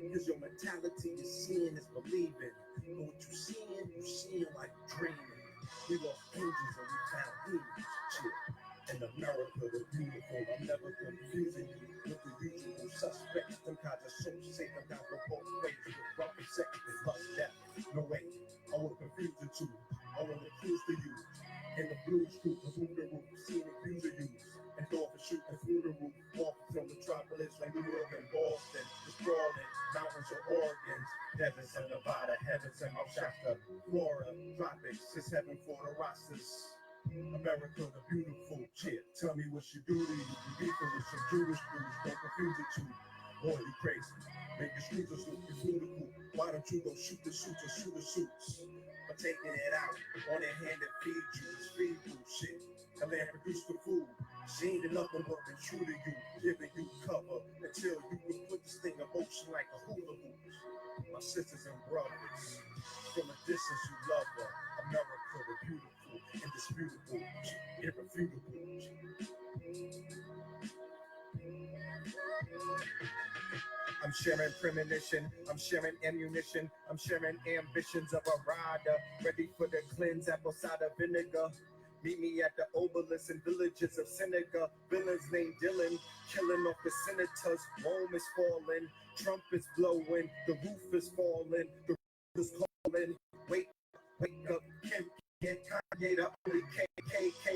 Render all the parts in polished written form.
Cause your mentality is seeing is believing. But what you seeing like dreaming. We lost angels and we found demons. Shit. In America, the beautiful, I'm never confusing you with the usual suspects. Them kinds of souls say them down for both ways. With rough and sex and lust, death. No way, I will confuse the two. I will accuse the youth. In the blues group, through the roof, scenic views of youth. And dolphins shooting through the roof. Off from metropolis like New York and Boston. The sprawling mountains of Oregon. Deserts of Nevada, heavens and Mount Shasta. Florida, tropics, it's heaven for the rosters. America, the beautiful shit. Tell me what you do to you. You beefing with some Jewish dudes. Don't confuse it too. Boy, you crazy. Make the streets look beautiful. Why don't you go shoot the suits or shoot the suits? But taking it out on their hand that feed you. It's feed bullshit. The land produced the food. She ain't nothing but been true to you. Giving you cover until you can put this thing in motion like a hula hoop. My sisters and brothers. From a distance you love her. America, the beautiful, indisputable, irrefutable. I'm sharing premonition, I'm sharing ammunition, I'm sharing ambitions of a rider, ready for the cleanse, apple cider vinegar. Meet me at the obelisk and villages of Senegal. Villains named Dylan, killing off the senators. Rome is falling, Trump is blowing, the roof is falling, the roof is calling. Wake up, Kim, Kanye, the only KKK.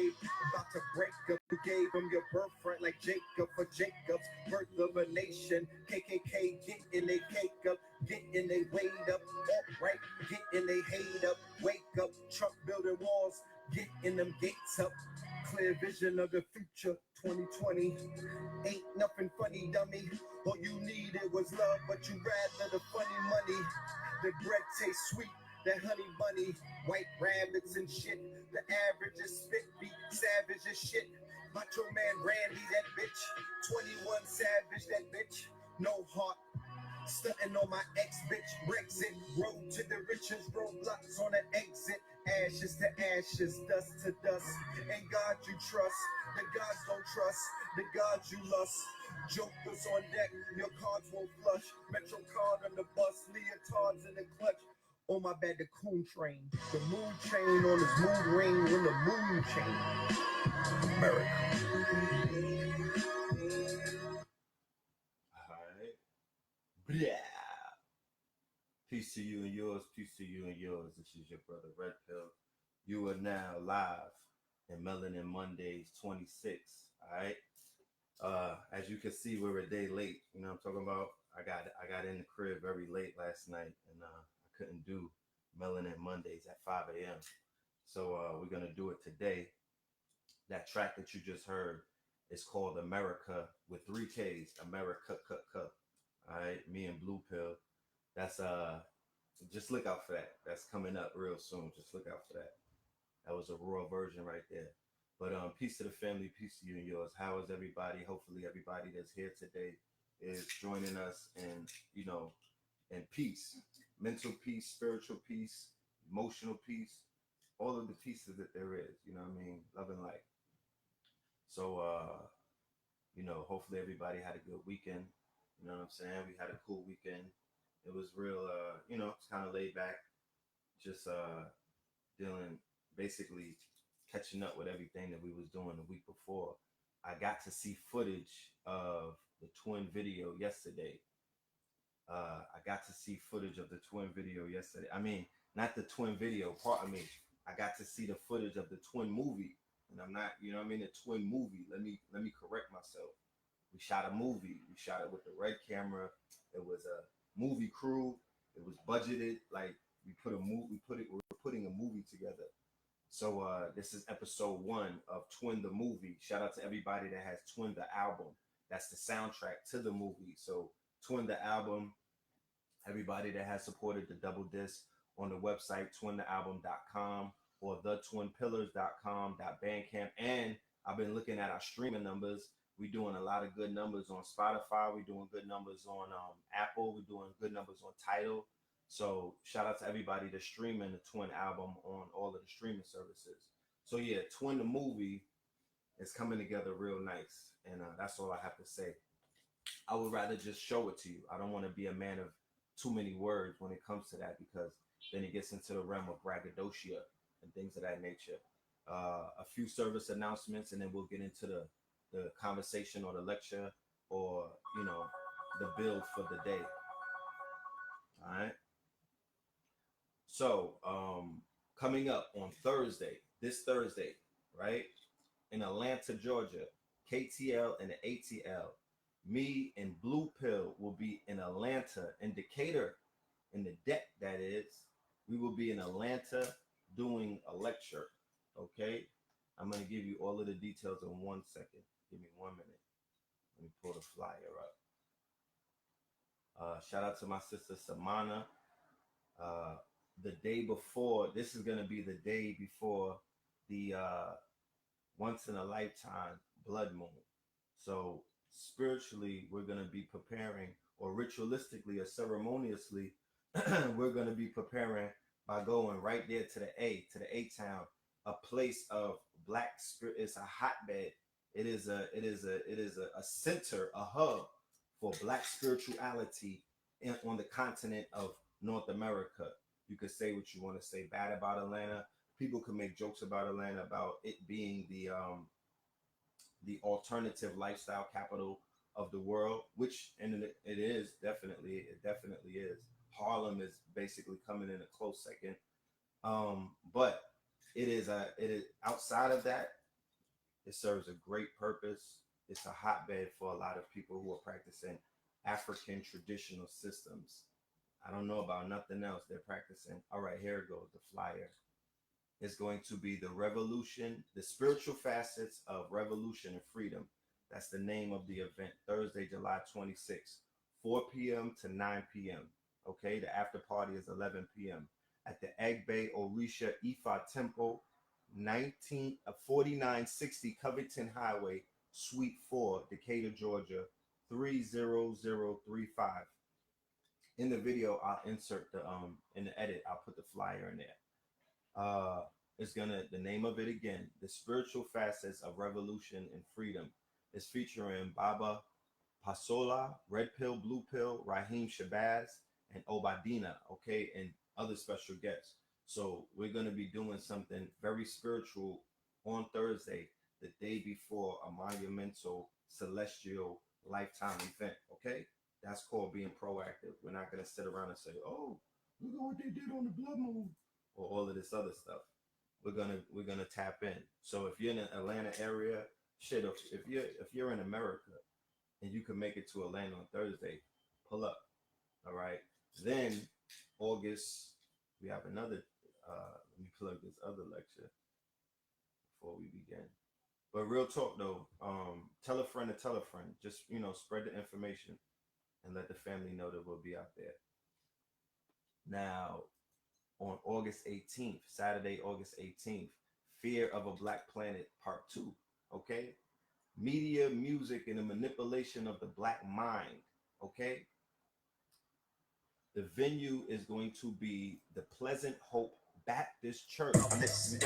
About to break up, you gave him your birthright like Jacob for Jacob's birth of a nation. KKK, getting they cake up, getting they weight up. Alt-right, getting they hate up. Wake up, Trump building walls, getting them gates up. Clear vision of the future, 2020. Ain't nothing funny, dummy. All you needed was love, but you rather the funny money. The bread tastes sweet, that honey bunny, white rabbits and shit. The average is spit, be savage as shit. Macho Man Randy, that bitch. 21 Savage, that bitch. No heart. Stunting on my ex-bitch. Brexit. Road to the riches. Roadblocks on the exit. Ashes to ashes. Dust to dust. And God you trust. The gods don't trust. The gods you lust. Jokers on deck. Your cards won't flush. Metro card on the bus. Leotards in the clutch. Oh my bad, the coon train. The moon chain on his moon ring in the moon chain. America. Alright. Yeah. Peace to you and yours, peace to you and yours. This is your brother Red Pill. You are now live in Melanin Mondays 26. Alright. As you can see, we're a day late. You know what I'm talking about? I got in the crib very late last night and I couldn't do Melanin Mondays at 5 a.m. So we're gonna do it today. That track that you just heard is called America with 3 Ks. America. All right, me and Blue Pill. That's just look out for that. That's coming up real soon. Just look out for that. That was a raw version right there. But peace to the family, peace to you and yours. How is everybody? Hopefully everybody that's here today is joining us and in peace, mental peace, spiritual peace, emotional peace, all of the pieces that there is, you know what I mean? Love and light. So, hopefully everybody had a good weekend. You know what I'm saying? We had a cool weekend. It was real, it's kind of laid back, just dealing, basically catching up with everything that we was doing the week before. I got to see footage of the twin video yesterday. I got to see footage of the twin video yesterday. I mean, not the twin video part. I mean, I got to see the footage of the twin movie. And I'm not, the twin movie. Let me correct myself. We shot a movie. We shot it with the red camera. It was a movie crew. It was budgeted. Like we're putting a movie together. So this is episode 1 of Twin the Movie. Shout out to everybody that has Twin the album. That's the soundtrack to the movie. So Twin the album, everybody that has supported the double disc on the website twinthealbum.com or thetwinpillars.com.bandcamp. And I've been looking at our streaming numbers. We're doing a lot of good numbers on Spotify. We're doing good numbers on Apple. We're doing good numbers on Tidal. So shout out to everybody that's streaming the Twin album on all of the streaming services. So yeah, Twin the Movie is coming together real nice. And that's all I have to say. I would rather just show it to you. I don't want to be a man of too many words when it comes to that, because then it gets into the realm of braggadocio and things of that nature. A few service announcements, and then we'll get into the conversation or the lecture, or the build for the day. All right. So coming up on Thursday, this Thursday, right, in Atlanta, Georgia, KTL and the ATL. Me and Blue Pill will be in Atlanta, in Decatur, in the deck, that is. We will be in Atlanta doing a lecture. Okay. I'm going to give you all of the details in 1 second. Give me 1 minute. Let me pull the flyer up. Shout out to my sister Samana. The day before, this is going to be the day before the once in a lifetime blood moon. So spiritually, we're going to be preparing, or ritualistically or ceremoniously, we're going to be preparing by going right there to the A town, a place of black spirit. It's a hotbed. It is a center, a hub for black spirituality on the continent of North America. You could say what you want to say bad about Atlanta. People can make jokes about Atlanta, about it being the alternative lifestyle capital of the world, which, and it is definitely, it definitely is. Harlem is basically coming in a close second. But it is outside of that, it serves a great purpose. It's a hotbed for a lot of people who are practicing African traditional systems. I don't know about nothing else they're practicing. All right, here it goes, the flyer. Is going to be the revolution, the spiritual facets of revolution and freedom. That's the name of the event. Thursday, July 26th, 4 p.m. to 9 p.m. Okay, the after party is 11 p.m. at the Egbe Orisha Ifa Temple, 4960 Covington Highway, Suite 4, Decatur, Georgia, 30035. In the video, I'll insert in the edit, I'll put the flyer in there. The name of it again, the spiritual facets of revolution and freedom, is featuring Baba Pasola, Red Pill, Blue Pill, Raheem Shabazz, and Obadina, okay, and other special guests. So we're going to be doing something very spiritual on Thursday, the day before a monumental celestial lifetime event, okay? That's called being proactive. We're not going to sit around and say, oh, look at what they did on the blood moon, or all of this other stuff. We're gonna tap in. So if you're in the Atlanta area, shit, if you're in America and you can make it to Atlanta on Thursday, pull up. All right. Then August, we have another. Let me plug this other lecture before we begin. But real talk though, tell a friend to tell a friend. Just spread the information and let the family know that we'll be out there. Now, on August 18th, Saturday, August 18th, Fear of a Black Planet Part 2, okay? Media, music, and the manipulation of the black mind, okay? The venue is going to be the Pleasant Hope Baptist Church. All of this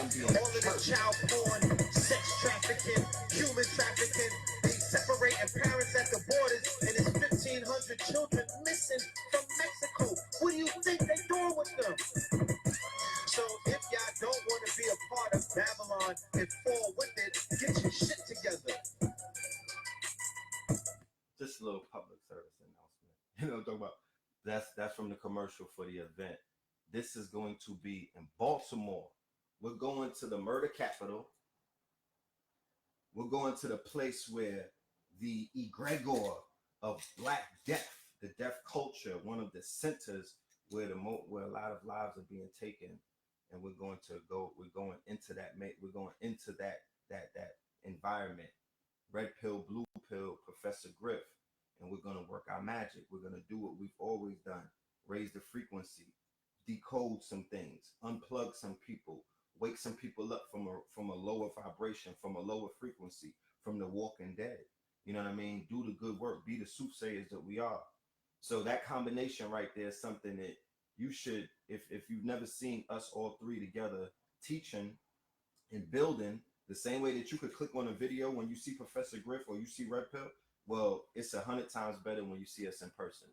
child porn, sex trafficking, human trafficking, they separating parents at the borders, and it's 1,500 children missing from Mexico. What do you think they're doing with them? So if y'all don't want to be a part of Babylon and fall with it, get your shit together. Just a little public service announcement. You know what I'm talking about? That's from the commercial for the event. This is going to be in Baltimore. We're going to the murder capital. We're going to the place where the egregore of Black death, the deaf culture, one of the centers where where a lot of lives are being taken, and we're going into that environment. Red pill, blue pill, Professor Griff, and we're going to work our magic. We're going to do what we've always done: raise the frequency, decode some things, unplug some people, wake some people up from a lower vibration, from a lower frequency, from the walking dead. You know what I mean? Do the good work, be the soothsayers that we are. So that combination right there is something that you should, if you've never seen us all three together teaching and building, the same way that you could click on a video when you see Professor Griff or you see Red Pill, well, it's 100 times better when you see us in person.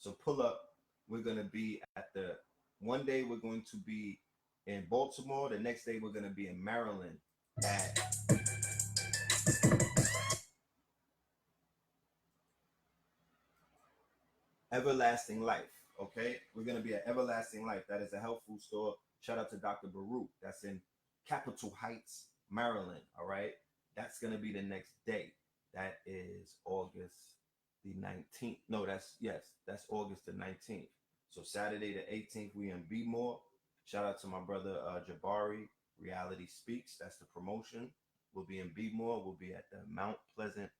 So pull up. We're gonna be at the one day we're going to be in Baltimore. The next day we're gonna be in Maryland at Everlasting Life. Okay, we're gonna be at Everlasting Life. That is a health food store. Shout out to Dr. Baruch. That's in Capitol Heights, Maryland. All right, that's gonna be the next day. That is August the 19th. No, that's August the 19th. So Saturday the 18th, we in Bmore. Shout out to my brother Jabari. Reality Speaks. That's the promotion. We'll be in Bmore. We'll be at the Mount Pleasant.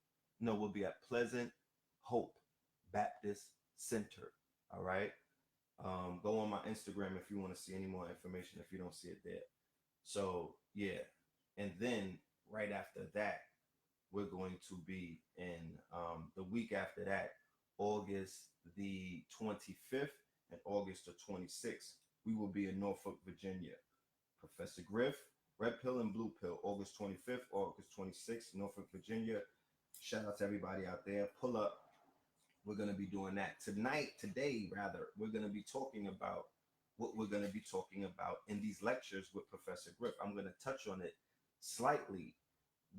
No, we'll be at Pleasant Hope Baptist Center. All right. Go on my Instagram if you want to see any more information if you don't see it there. So yeah, and then right after that, we're going to be in the week after that, August the 25th and August the 26th. We will be in Norfolk, Virginia. Professor Griff, Red Pill and Blue Pill, August 25th, August 26th, Norfolk, Virginia. Shout out to everybody out there. Pull up. We're going to be doing that today, we're going to be talking about what we're going to be talking about in these lectures with Professor Griff. I'm going to touch on it slightly.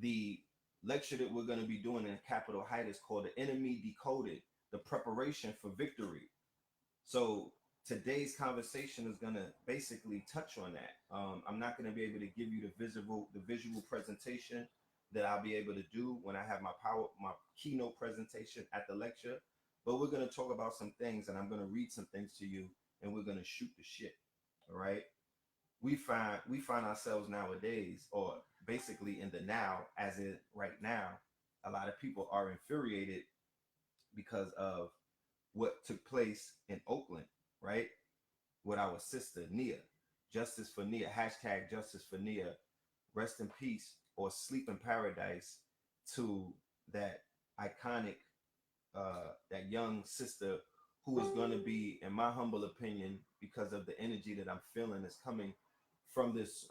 The lecture that we're going to be doing in Capitol Heights is called The Enemy Decoded, the Preparation for Victory. So today's conversation is going to basically touch on that. I'm not going to be able to give you the visual presentation that I'll be able to do when I have my keynote presentation at the lecture. But we're going to talk about some things, and I'm going to read some things to you, and we're going to shoot the shit. All right. We find ourselves nowadays, or basically in the now, as in right now, a lot of people are infuriated because of what took place in Oakland, right? With our sister Nia. Justice for Nia. Hashtag Justice for Nia. Rest in peace or sleep in paradise to that iconic, that young sister who is going to be, in my humble opinion, because of the energy that I'm feeling is coming from this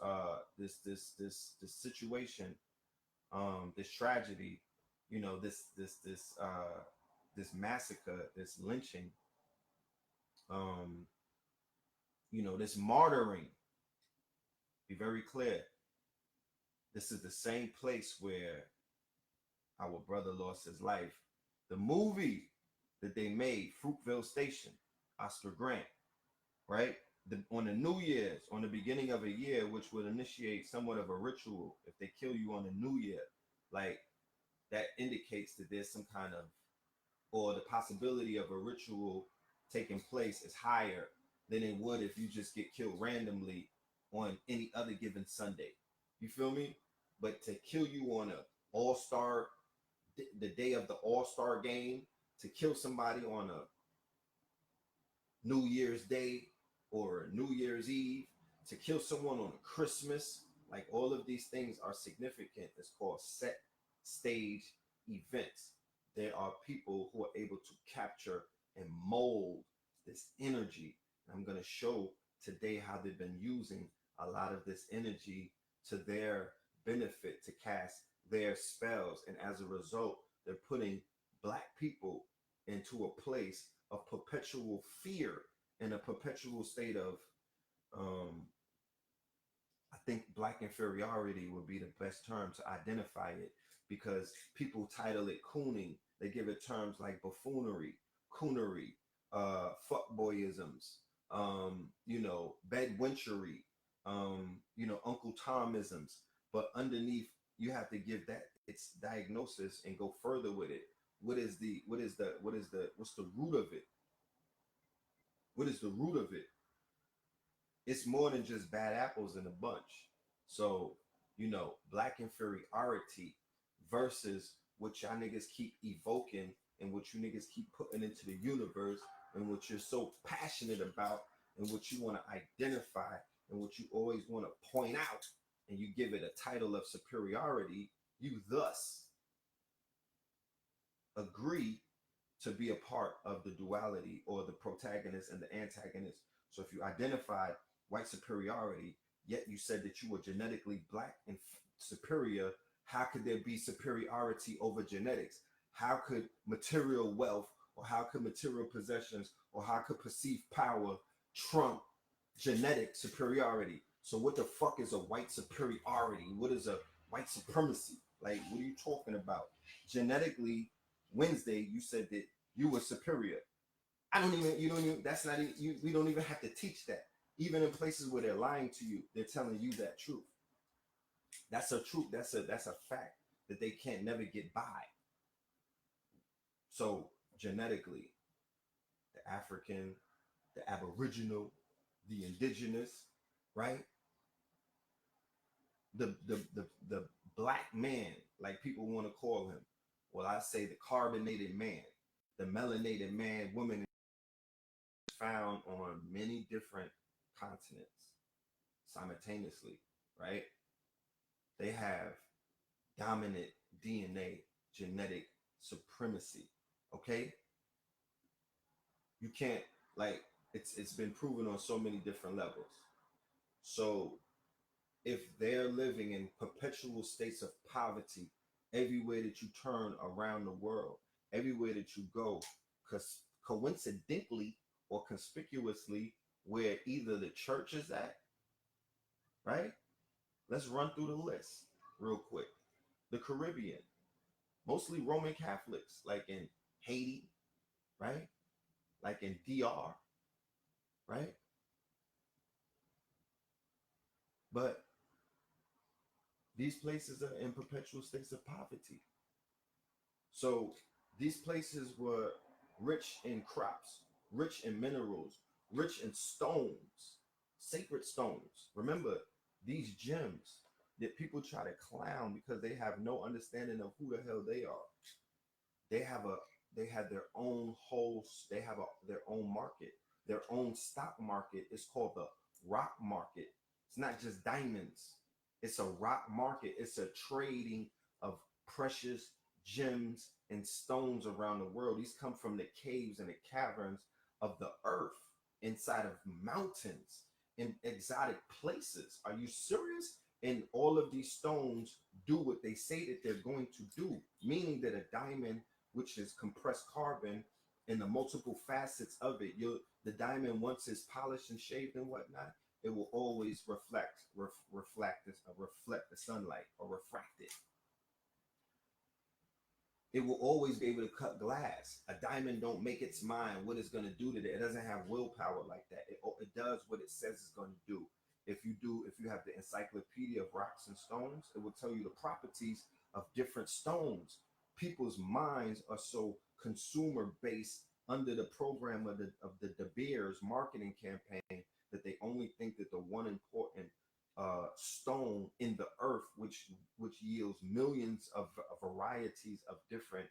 situation, this tragedy, this massacre, this lynching, this martyring. Be very clear. This is the same place where our brother lost his life. The movie that they made, Fruitvale Station, Oscar Grant, right? On the New Year's, on the beginning of a year, which would initiate somewhat of a ritual. If they kill you on the New Year, like that indicates that there's some kind of, or the possibility of a ritual taking place is higher than it would if you just get killed randomly on any other given Sunday. You feel me? But to kill you on the day of the All-Star game, to kill somebody on a New Year's Day or New Year's Eve, to kill someone on Christmas, like all of these things are significant. It's called set stage events. There are people who are able to capture and mold this energy. I'm going to show today how they've been using a lot of this energy to their benefit to cast their spells. And as a result, they're putting Black people into a place of perpetual fear and a perpetual state of, I think Black inferiority would be the best term to identify it, because people title it cooning. They give it terms like buffoonery, coonery, fuckboyisms, bedwenchery, Uncle Tomisms. But underneath, you have to give that its diagnosis and go further with it. What's the root of it? What is the root of it? It's more than just bad apples in a bunch. So, Black inferiority versus what y'all niggas keep evoking and what you niggas keep putting into the universe and what you're so passionate about and what you want to identify and what you always want to point out, and you give it a title of superiority. You thus agree to be a part of the duality, or the protagonist and the antagonist. So if you identified white superiority, yet you said that you were genetically Black and superior, how could there be superiority over genetics? How could material wealth or how could material possessions or how could perceived power trump genetic superiority? So what the fuck is a white superiority? What is a white supremacy? Like, what are you talking about? Genetically, Wednesday, you said that you were superior. You don't even, that's not even, we don't even have to teach that. Even in places where they're lying to you, they're telling you that truth. That's a truth. That's a fact that they can't never get by. So genetically, the African, the Aboriginal, the indigenous, right? The black man, like people want to call him. Well, I say the carbonated man, the melanated man, woman is found on many different continents simultaneously, right? They have dominant DNA genetic supremacy. Okay? You can't, like, it's been proven on so many different levels. So if they're living in perpetual states of poverty everywhere that you turn around the world, everywhere that you go, because coincidentally or conspicuously, where either the church is at, right? Let's run through the list real quick. The Caribbean, mostly Roman Catholics, like in Haiti, right? Like in DR, right? But these places are in perpetual states of poverty. So these places were rich in crops, rich in minerals, rich in stones, sacred stones. Remember, these gems that people try to clown because they have no understanding of who the hell they are. They have a they have their own whole they have their own market, their own stock market. It's called the rock market. It's not just diamonds, it's a rock market. It's a trading of precious gems and stones around the world. These come from the caves and the caverns of the earth, inside of mountains, in exotic places. Are you serious? And all of these stones do what they say that they're going to do, meaning that a diamond, which is compressed carbon, and the multiple facets of it, the diamond, once it's polished and shaved and whatnot, it will always reflect the sunlight or refract it. It will always be able to cut glass. A diamond don't make its mind what it's going to do to it. It doesn't have willpower like that. It does what it says it's going to do. If you have the encyclopedia of rocks and stones, it will tell you the properties of different stones. People's minds are so consumer based under the program of the De Beers marketing campaign that they only think that the one important stone in the earth, which yields millions of varieties of different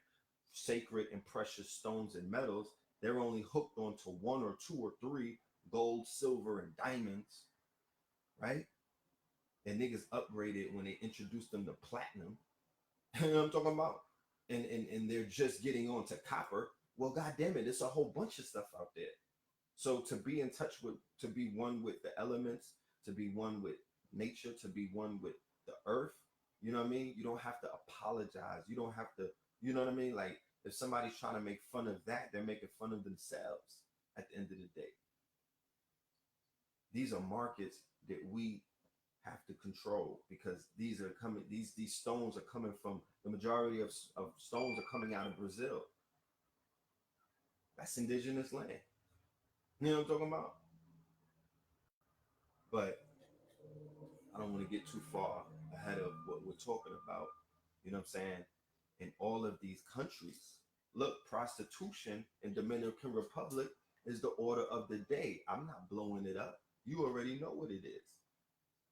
sacred and precious stones and metals, they're only hooked onto one or two or three: gold, silver, and diamonds, right? And niggas upgraded when they introduced them to platinum. You know what I'm talking about? And they're just getting on to copper. Well, god damn it, there's a whole bunch of stuff out there. So to be in touch with, to be one with the elements, to be one with nature, to be one with the earth, you know what I mean? You don't have to apologize. You don't have to, you know what I mean? Like, if somebody's trying to make fun of that, they're making fun of themselves at the end of the day. These are markets that we have to control, because these are coming, these stones are coming from, the majority of stones are coming out of Brazil. That's indigenous land. You know what I'm talking about? But I don't want to get too far ahead of what we're talking about. You know what I'm saying? In all of these countries, look, prostitution in Dominican Republic is the order of the day. I'm not blowing it up. You already know what it is.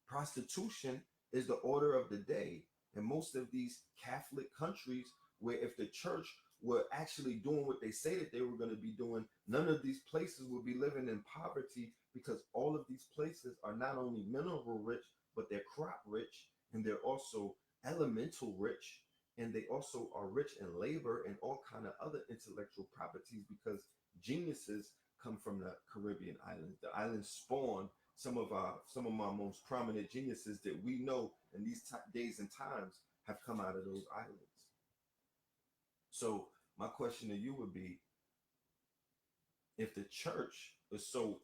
Prostitution is the order of the day. In most of these Catholic countries, where if the church were actually doing what they say that they were going to be doing, none of these places would be living in poverty, because all of these places are not only mineral rich, but they're crop rich, and they're also elemental rich, and they also are rich in labor and all kind of other intellectual properties, because geniuses come from the Caribbean islands. The islands spawn some of my most prominent geniuses that we know in these days and times have come out of those islands. So my question to you would be, if the church is so,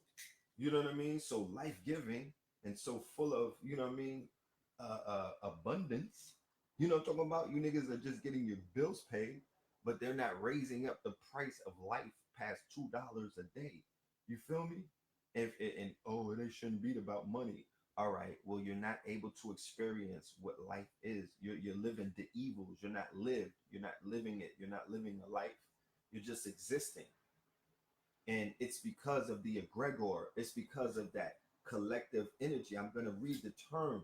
you know what I mean, so life-giving and so full of, you know what I mean, abundance, you know what I'm talking about? You niggas are just getting your bills paid, but they're not raising up the price of life past $2 a day. You feel me? And oh, it shouldn't be about money. All right, well, you're not able to experience what life is. You're living the evils. You're not lived. You're not living it. You're not living a life. You're just existing. And it's because of the egregor. It's because of that collective energy. I'm going to read the term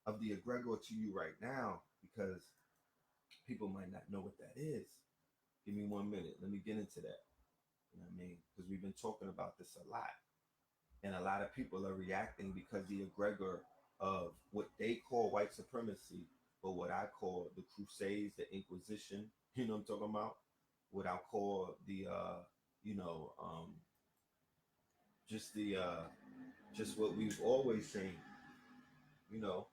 of the egregor to you right now because people might not know what that is. Give me 1 minute. Let me get into that. You know what I mean? Because we've been talking about this a lot. And a lot of people are reacting because the egregor of what they call white supremacy, but what I call the Crusades, the Inquisition, you know what I'm talking about? What I'll call the, you know, just the, just what we've always seen, you know,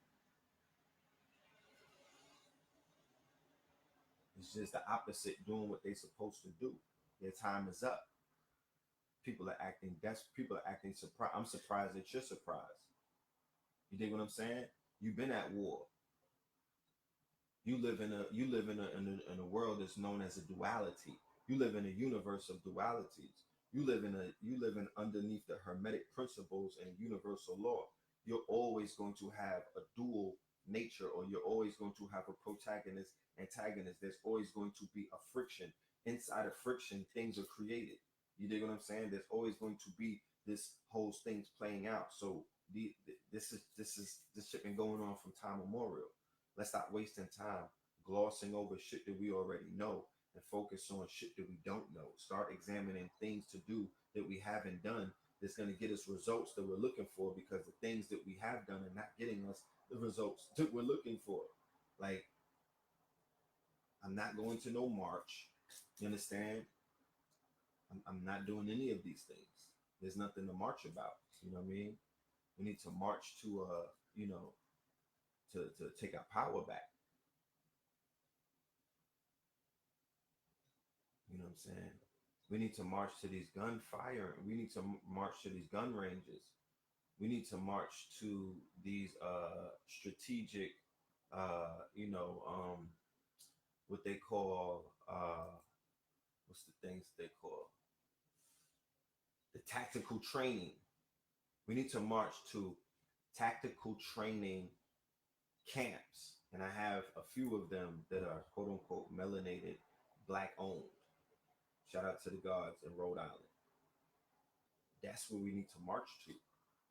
it's just the opposite doing what they're supposed to do. Their time is up. People are acting desperate. People are acting surprised. I'm surprised that you're surprised. You dig what I'm saying? You've been at war. You live in a world that's known as a duality. You live in a universe of dualities. You live in underneath the hermetic principles and universal law. You're always going to have a dual nature, or you're always going to have a protagonist, antagonist. There's always going to be a friction. Inside of friction, things are created. You dig what I'm saying? There's always going to be this whole thing's playing out. So this shit been going on from time immemorial. Let's stop wasting time glossing over shit that we already know and focus on shit that we don't know. Start examining things to do that we haven't done that's going to get us results that we're looking for, because the things that we have done are not getting us the results that we're looking for. Like, I'm not going to no march. You understand? I'm not doing any of these things. There's nothing to march about. You know what I mean? We need to march to, you know, to take our power back. You know what I'm saying? We need to march to these gunfire. We need to march to these gun ranges. We need to march to these strategic, you know, what they call, what's the things they call? The tactical training. We need to march to tactical training camps. And I have a few of them that are quote unquote melanated, black owned. Shout out to the gods in Rhode Island. That's where we need to march to.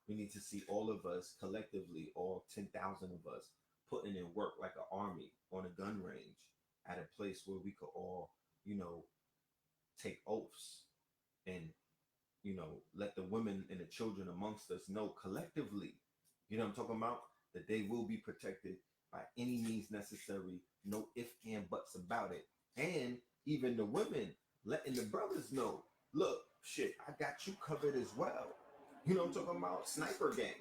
We need to see all of us collectively, all 10,000 of us, putting in work like an army on a gun range at a place where we could all, you know, take oaths and, you know, let the women and the children amongst us know collectively, you know what I'm talking about, that they will be protected by any means necessary, no ifs and buts about it. And even the women letting the brothers know, look, shit, I got you covered as well. You know what I'm talking about? Sniper gang.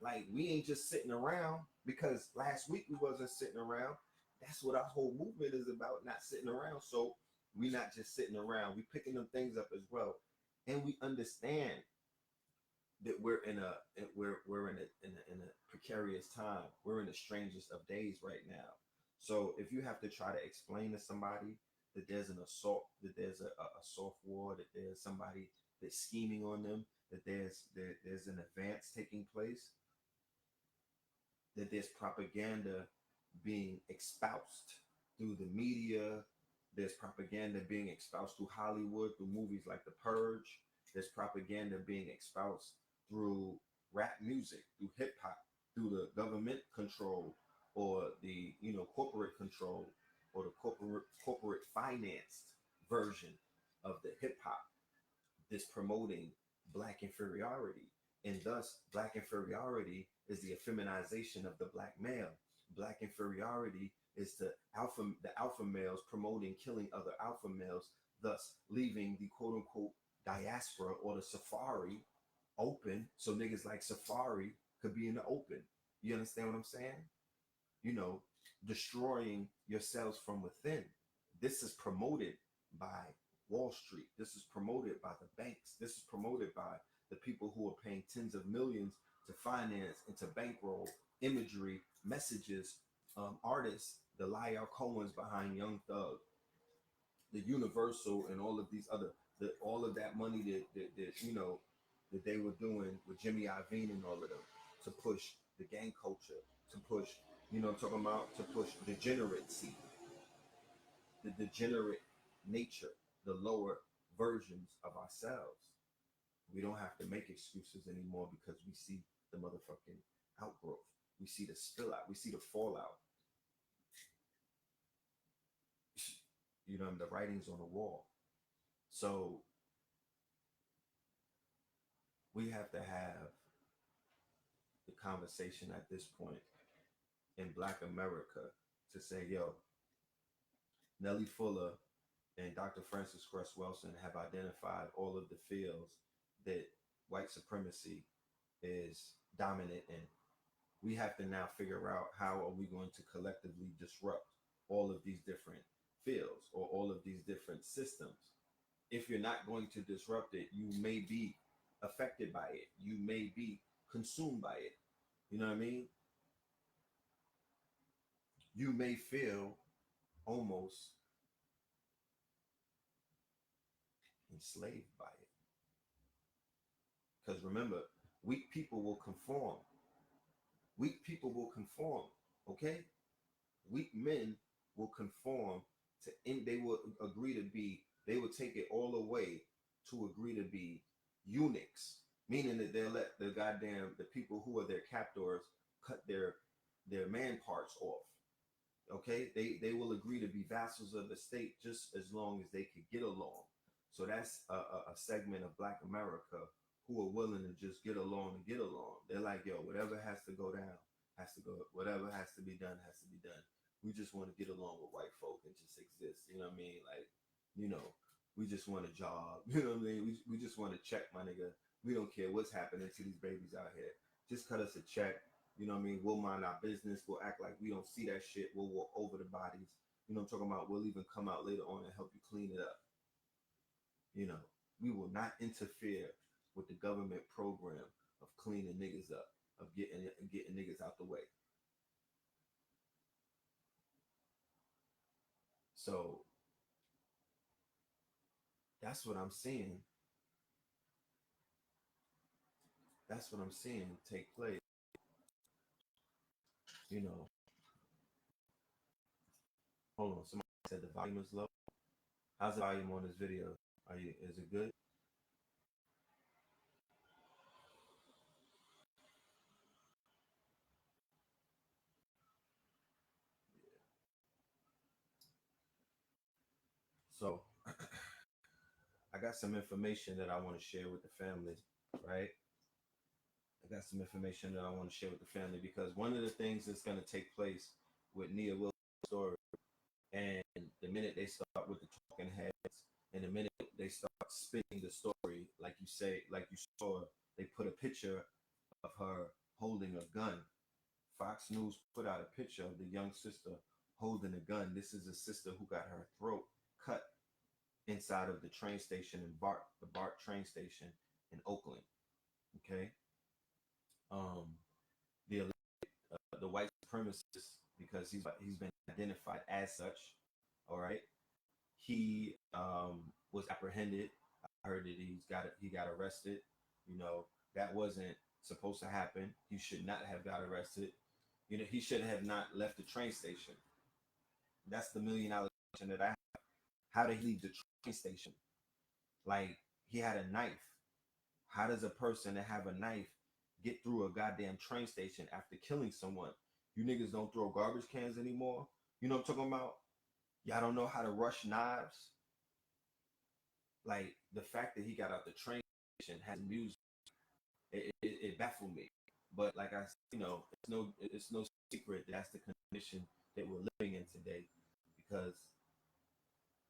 Like, we ain't just sitting around, because last week we wasn't sitting around. That's what our whole movement is about, not sitting around. So we not just sitting around. We picking them things up as well. And we understand that we're in a precarious time. We're in the strangest of days right now. So if you have to try to explain to somebody that there's an assault, that there's a soft war, that there's somebody that's scheming on them, that there's an advance taking place, that there's propaganda being espoused through the media, there's propaganda being espoused through Hollywood, through movies like The Purge, there's propaganda being espoused through rap music, through hip hop, through the government control, or the, you know, corporate control, or the corporate financed version of the hip hop that's promoting black inferiority. And thus, black inferiority is the effeminization of the black male. Black inferiority is the alpha males promoting killing other alpha males, thus leaving the quote unquote diaspora or the safari open, so niggas like Safari could be in the open. You understand what I'm saying? You know, destroying yourselves from within. This is promoted by Wall Street. This is promoted by the banks. This is promoted by the people who are paying tens of millions to finance and to bankroll imagery, messages, artists, the Lyle Cohen's behind Young Thug, the Universal, and all of these other, all of that money that you know that they were doing with Jimmy Iovine and all of them to push the gang culture, to push, you know, I'm talking about, to push degeneracy, the degenerate nature, the lower versions of ourselves. We don't have to make excuses anymore because we see the motherfucking outgrowth. We see the spill out. We see the fallout. You know, the writing's on the wall. So we have to have the conversation at this point in Black America to say, yo, Nellie Fuller and Dr. Frances Cress Welsing have identified all of the fields that white supremacy is dominant in. We have to now figure out how are we going to collectively disrupt all of these different fields or all of these different systems. If you're not going to disrupt it, you may be affected by it. You may be consumed by it. You know what I mean? You may feel almost enslaved by it. Because remember, weak people will conform. Weak people will conform, okay? Weak men will conform to, they will agree to be, they will take it all away to agree to be eunuchs, meaning that they'll let the people who are their captors cut their man parts off, okay? They will agree to be vassals of the state just as long as they could get along. So that's a segment of Black America who are willing to just get along and get along. They're like, yo, whatever has to go down has to go. Whatever has to be done has to be done. We just want to get along with white folk and just exist. You know what I mean? Like, you know, we just want a job. You know what I mean? We just want to check, my nigga. We don't care what's happening to these babies out here. Just cut us a check. You know what I mean? We'll mind our business. We'll act like we don't see that shit. We'll walk over the bodies. You know what I'm talking about? We'll even come out later on and help you clean it up. You know, we will not interfere with the government program of cleaning niggas up, of getting niggas out the way. So that's what I'm seeing. That's what I'm seeing take place. You know, hold on. Somebody said the volume is low. How's the volume on this video? Is it good? So I got some information that I want to share with the family, right? I got some information that I want to share with the family because one of the things that's going to take place with Nia Wilson's story, and the minute they start with the talking heads, and the minute they start spinning the story, like you say, like you saw, they put a picture of her holding a gun. Fox News put out a picture of the young sister holding a gun. This is a sister who got her throat cut inside of the train station in the BART train station in Oakland. Okay. The white supremacist, because he's been identified as such. All right. He was apprehended. I heard that he got arrested. You know, that wasn't supposed to happen. He should not have got arrested. You know, he should have not left the train station. That's the $1 million question that I have. How did he leave the train station? Like, he had a knife. How does a person that have a knife get through a goddamn train station after killing someone? You niggas don't throw garbage cans anymore. You know what I'm talking about? Y'all don't know how to rush knives. Like, the fact that he got out the train station has music, it baffled me. But like I said, you know, it's no secret that's the condition that we're living in today, because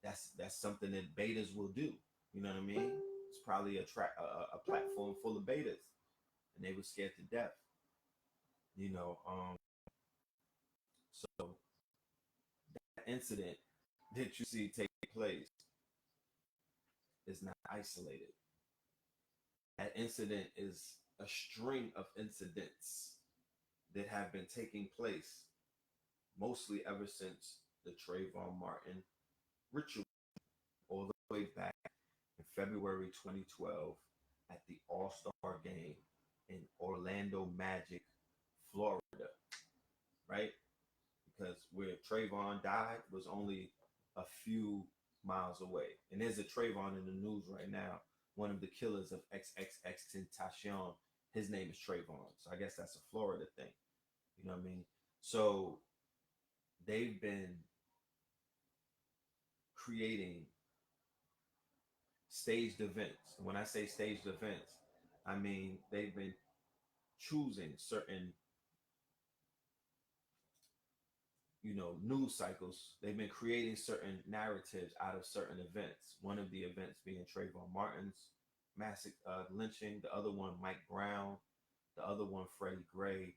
that's something that betas will do. You know what I mean? It's probably a platform full of betas, and they were scared to death. You know, so that incident that you see take place is not isolated. That incident is a string of incidents that have been taking place mostly ever since the Trayvon Martin ritual, all the way back in February 2012 at the All-Star game in Orlando Magic, Florida, right? Because where Trayvon died was only a few miles away. And there's a Trayvon in the news right now, one of the killers of XXX Tentacion. His name is Trayvon. So I guess that's a Florida thing. You know what I mean? So they've been creating staged events. When I say staged events, I mean they've been choosing certain, news cycles. They've been creating certain narratives out of certain events. One of the events being Trayvon Martin's massive lynching, the other one Mike Brown, the other one Freddie Gray.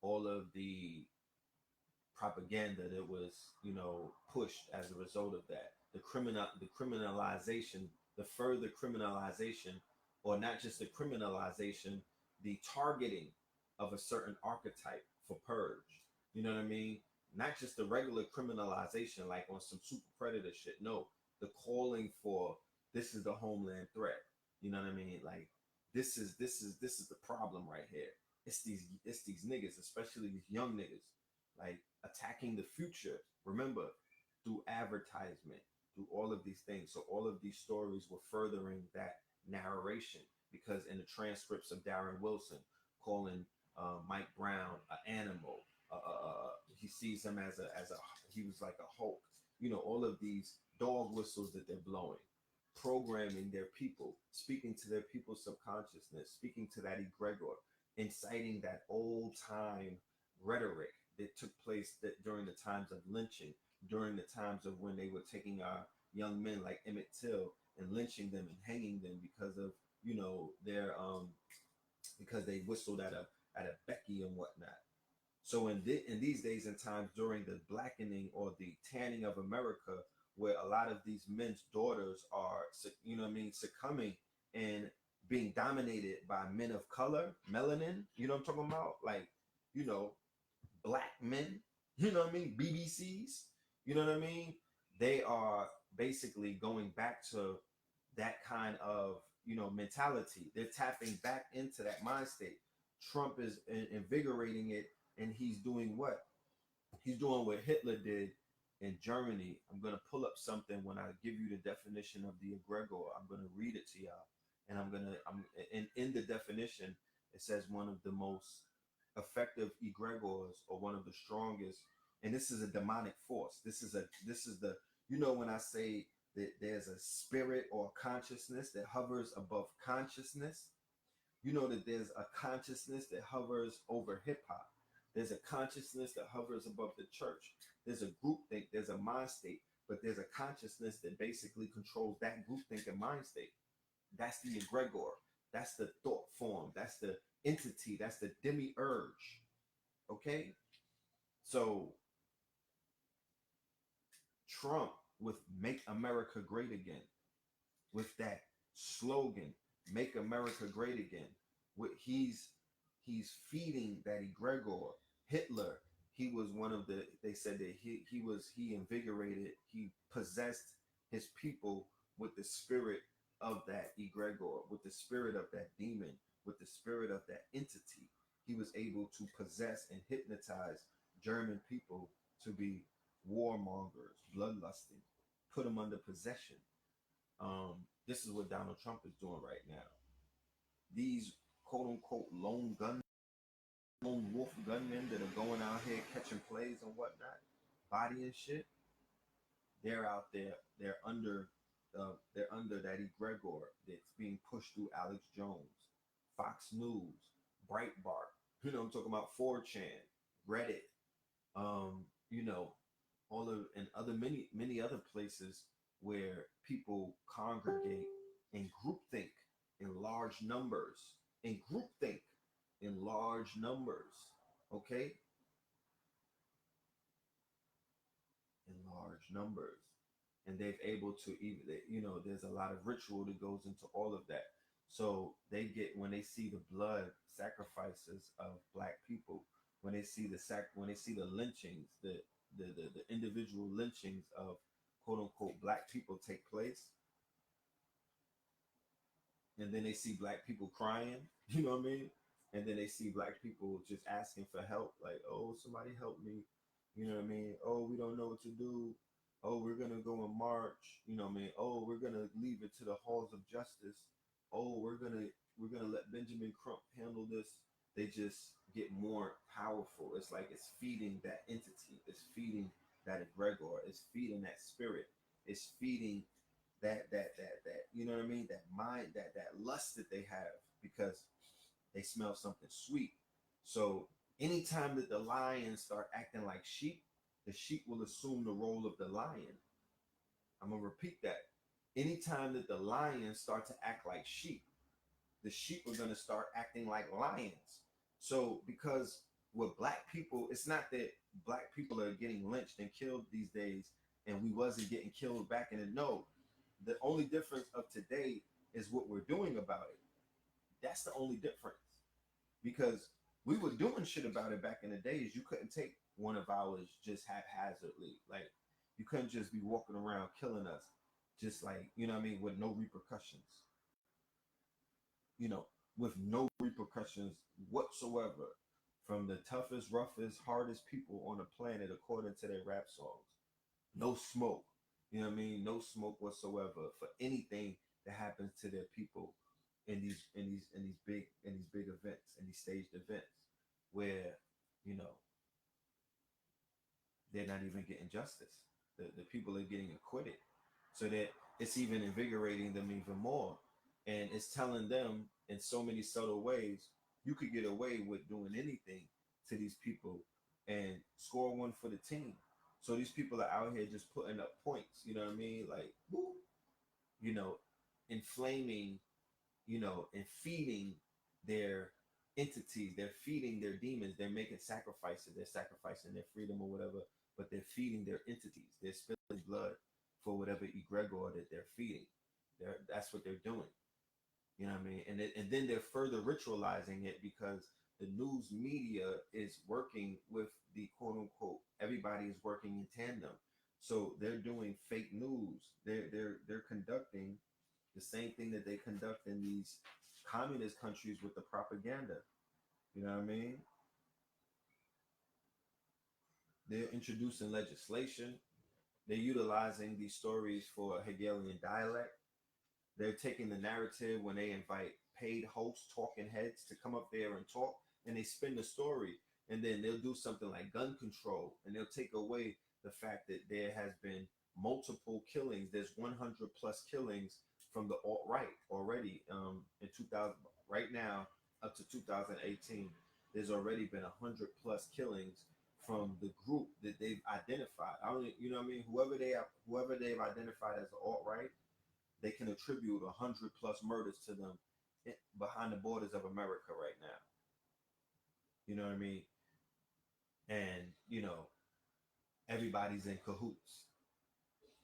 All of the propaganda that was, pushed as a result of that. The criminalization, the further criminalization, or not just the criminalization, the targeting of a certain archetype for purge. You know what I mean? Not just the regular criminalization, like on some super predator shit. No, the calling for this is the homeland threat. You know what I mean? Like this is the problem right here. It's these niggas, especially these young niggas, like attacking the future. Remember, through advertisement, through all of these things. So all of these stories were furthering that narration, because in the transcripts of Darren Wilson calling Mike Brown an animal, he sees him as he was like a Hulk. All of these dog whistles that they're blowing, programming their people, speaking to their people's subconsciousness, speaking to that egregor, inciting that old time rhetoric that took place during the times of lynching, during the times of when they were taking our young men like Emmett Till and lynching them and hanging them because of their because they whistled at a Becky and whatnot. So in these days and times, during the blackening or the tanning of America, where a lot of these men's daughters are, succumbing and being dominated by men of color, melanin, I'm talking about? Like, black men, BBCs, They are basically going back to that kind of, mentality. They're tapping back into that mind state. Trump is invigorating it, and he's doing what? He's doing what Hitler did in Germany. I'm going to pull up something when I give you the definition of the egregor. I'm going to read it to y'all. And in the definition, it says one of the most effective egregors, or one of the strongest, and this is a demonic force. This is the, when I say that there's a spirit or consciousness that hovers above consciousness, that there's a consciousness that hovers over hip-hop. There's a consciousness that hovers above the church. There's a groupthink, there's a mind state, but there's a consciousness that basically controls that groupthink and mind state. That's the egregor. That's the thought form. That's the entity. That's the demiurge. Okay? So Trump, with Make America Great Again, with that slogan, Make America Great Again, he's feeding that egregor. Hitler, he was one of the, they said that he invigorated, he possessed his people with the spirit of that egregor, with the spirit of that demon, with the spirit of that entity. He was able to possess and hypnotize German people to be warmongers, bloodlusting, put them under possession. This is what Donald Trump is doing right now. These quote unquote lone wolf gunmen that are going out here catching plays and whatnot, bodying shit, they're out there. They're under that egregor that's being pushed through Alex Jones, Fox News, Breitbart. I'm talking about 4chan, Reddit, all of, and other many other places where people congregate and groupthink in large numbers. Okay? in large numbers. And they've able to even, there's a lot of ritual that goes into all of that. So they get, when they see the blood sacrifices of black people, when they see when they see the lynchings, the individual lynchings of quote unquote black people take place, and then they see black people crying, you know what I mean? And then they see black people just asking for help, like, oh, somebody help me, you know what I mean? Oh, we don't know what to do. Oh, we're gonna go and march, you know what I mean? Oh, we're gonna leave it to the halls of justice. Oh, we're gonna let Benjamin Crump handle this. They just get more powerful. It's like it's feeding that entity, it's feeding that egregor, it's feeding that spirit, it's feeding that you know what I mean, that mind, that lust that they have, because they smell something sweet. So anytime that the lions start acting like sheep, the sheep will assume the role of the lion. I'm gonna repeat that. Anytime that the lions start to act like sheep, the sheep are gonna start acting like lions. So because with black people, it's not that black people are getting lynched and killed these days and we wasn't getting killed back in the no. The only difference of today is what we're doing about it. That's the only difference. Because we were doing shit about it back in the days. You couldn't take one of ours just haphazardly. Like, you couldn't just be walking around killing us, just like, you know what I mean, with no repercussions. You know, with no repercussions whatsoever, from the toughest, roughest, hardest people on the planet, according to their rap songs. No smoke. You know what I mean? No smoke whatsoever for anything that happens to their people in these big events, in these staged events, where, you know, they're not even getting justice. The people are getting acquitted. So that it's even invigorating them even more. And it's telling them in so many subtle ways, you could get away with doing anything to these people and score one for the team. So these people are out here just putting up points, you know what I mean? Like, woo, you know, inflaming, you know, and feeding their entities. They're feeding their demons. They're making sacrifices. They're sacrificing their freedom or whatever, but they're feeding their entities. They're spilling blood for whatever egregor that they're feeding. That's what they're doing. You know what I mean? And then they're further ritualizing it because the news media is working with the quote unquote, everybody is working in tandem. So they're doing fake news. They're conducting the same thing that they conduct in these communist countries with the propaganda. You know what I mean? They're introducing legislation. They're utilizing these stories for Hegelian dialect. They're taking the narrative when they invite paid hosts, talking heads to come up there and talk, and they spin the story. And then they'll do something like gun control, and they'll take away the fact that there has been multiple killings. There's 100 plus killings from the alt-right already in 2000. Right now, up to 2018, there's already been 100 plus killings from the group that they've identified. I don't, you know what I mean? Whoever they've identified as the alt-right, they can attribute 100 plus murders to them behind the borders of America right now. You know what I mean? And, you know, everybody's in cahoots.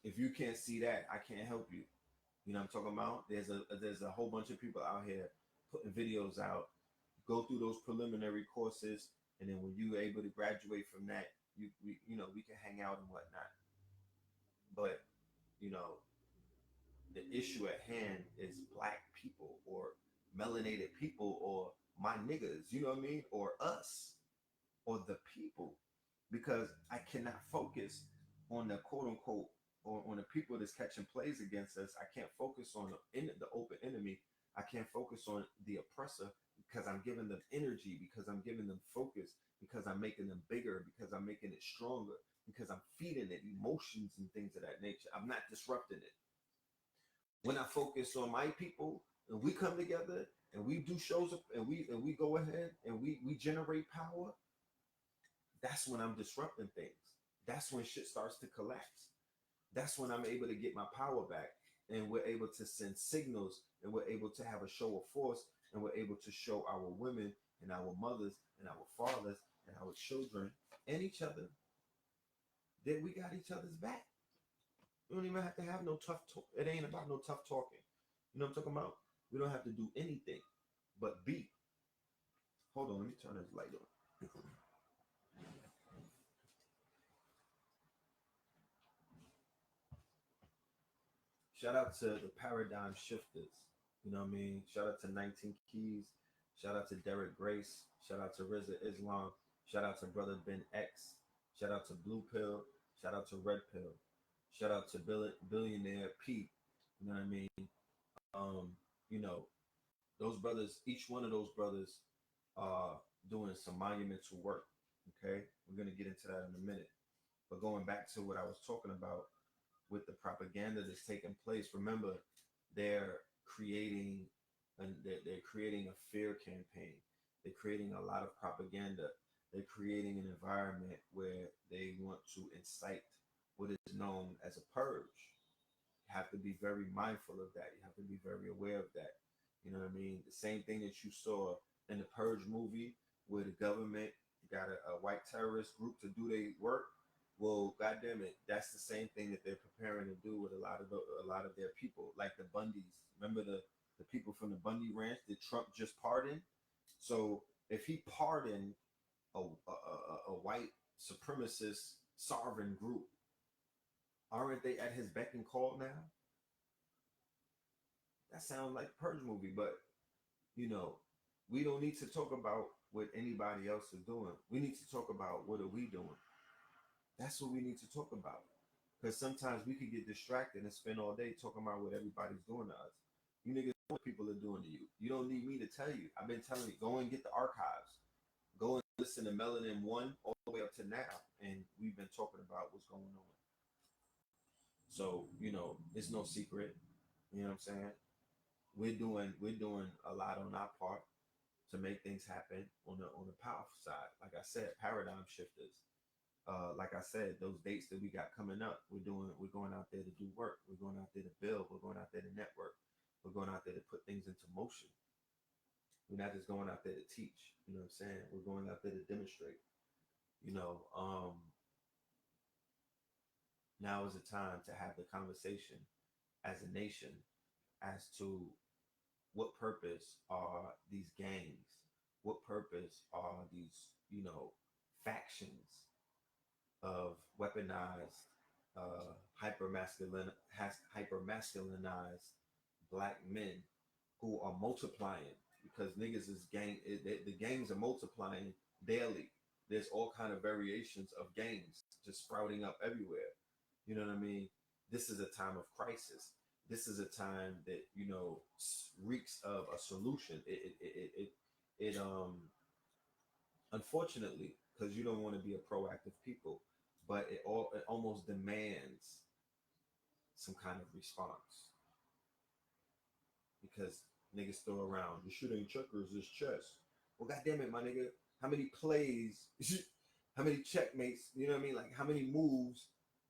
If you can't see that, I can't help you. You know what I'm talking about? There's a whole bunch of people out here putting videos out. Go through those preliminary courses, and then when you're able to graduate from that, we can hang out and whatnot. But, you know, the issue at hand is black people or melanated people or my niggas, you know what I mean? Or us or the people, because I cannot focus on the quote unquote or on the people that's catching plays against us. I can't focus on the open enemy. I can't focus on the oppressor because I'm giving them energy, because I'm giving them focus, because I'm making them bigger, because I'm making it stronger, because I'm feeding it emotions and things of that nature. I'm not disrupting it. When I focus on my people and we come together and we do shows up and we go ahead and we generate power, that's when I'm disrupting things. That's when shit starts to collapse. That's when I'm able to get my power back, and we're able to send signals, and we're able to have a show of force, and we're able to show our women and our mothers and our fathers and our children and each other then we got each other's back. We don't even have to have no tough talk. It ain't about no tough talking. You know what I'm talking about? We don't have to do anything but be. Hold on, let me turn this light on. Shout out to the paradigm shifters. You know what I mean? Shout out to 19 Keys. Shout out to Derek Grace. Shout out to Rizza Islam. Shout out to Brother Ben X. Shout out to Blue Pill. Shout out to Red Pill. Shout out to Billionaire Pete. You know what I mean? Um, you know, those brothers, each one of those brothers are doing some monumental work. Okay. We're gonna get into that in a minute. But going back to what I was talking about with the propaganda that's taking place, remember they're creating and they're creating a fear campaign. They're creating a lot of propaganda. They're creating an environment where they want to incite what is known as a purge. You have to be very mindful of that. You have to be very aware of that. You know what I mean? The same thing that you saw in the Purge movie, where the government got a white terrorist group to do their work. Well, goddamn it, that's the same thing that they're preparing to do with a lot of their people, like the Bundys. Remember the people from the Bundy Ranch that Trump just pardoned? So if he pardoned a white supremacist sovereign group, aren't they at his beck and call now? That sounds like a Purge movie, but you know, we don't need to talk about what anybody else is doing. We need to talk about what are we doing. That's what we need to talk about. Because sometimes we could get distracted and spend all day talking about what everybody's doing to us. You niggas know what people are doing to you. You don't need me to tell you. I've been telling you, go and get the archives. Go and listen to Melanin 1 all the way up to now. And we've been talking about what's going on. So, you know, it's no secret. You know what I'm saying? We're doing a lot on our part to make things happen on the powerful side. Like I said, paradigm shifters. Like I said, those dates that we got coming up, we're going out there to do work. We're going out there to build. We're going out there to network. We're going out there to put things into motion. We're not just going out there to teach. You know what I'm saying? We're going out there to demonstrate. You know, now is the time to have the conversation as a nation as to what purpose are these gangs? What purpose are these, you know, factions of weaponized, hyper masculinized black men who are multiplying because niggas is the gangs are multiplying daily. There's all kind of variations of gangs just sprouting up everywhere. You know what I mean? This is a time of crisis. This is a time that, you know, reeks of a solution. It unfortunately, because you don't want to be a proactive people, but it almost demands some kind of response because niggas throw around this shit ain't checkers, it's chess. Well, goddamn it, my nigga, how many plays, how many checkmates? You know what I mean? Like, how many moves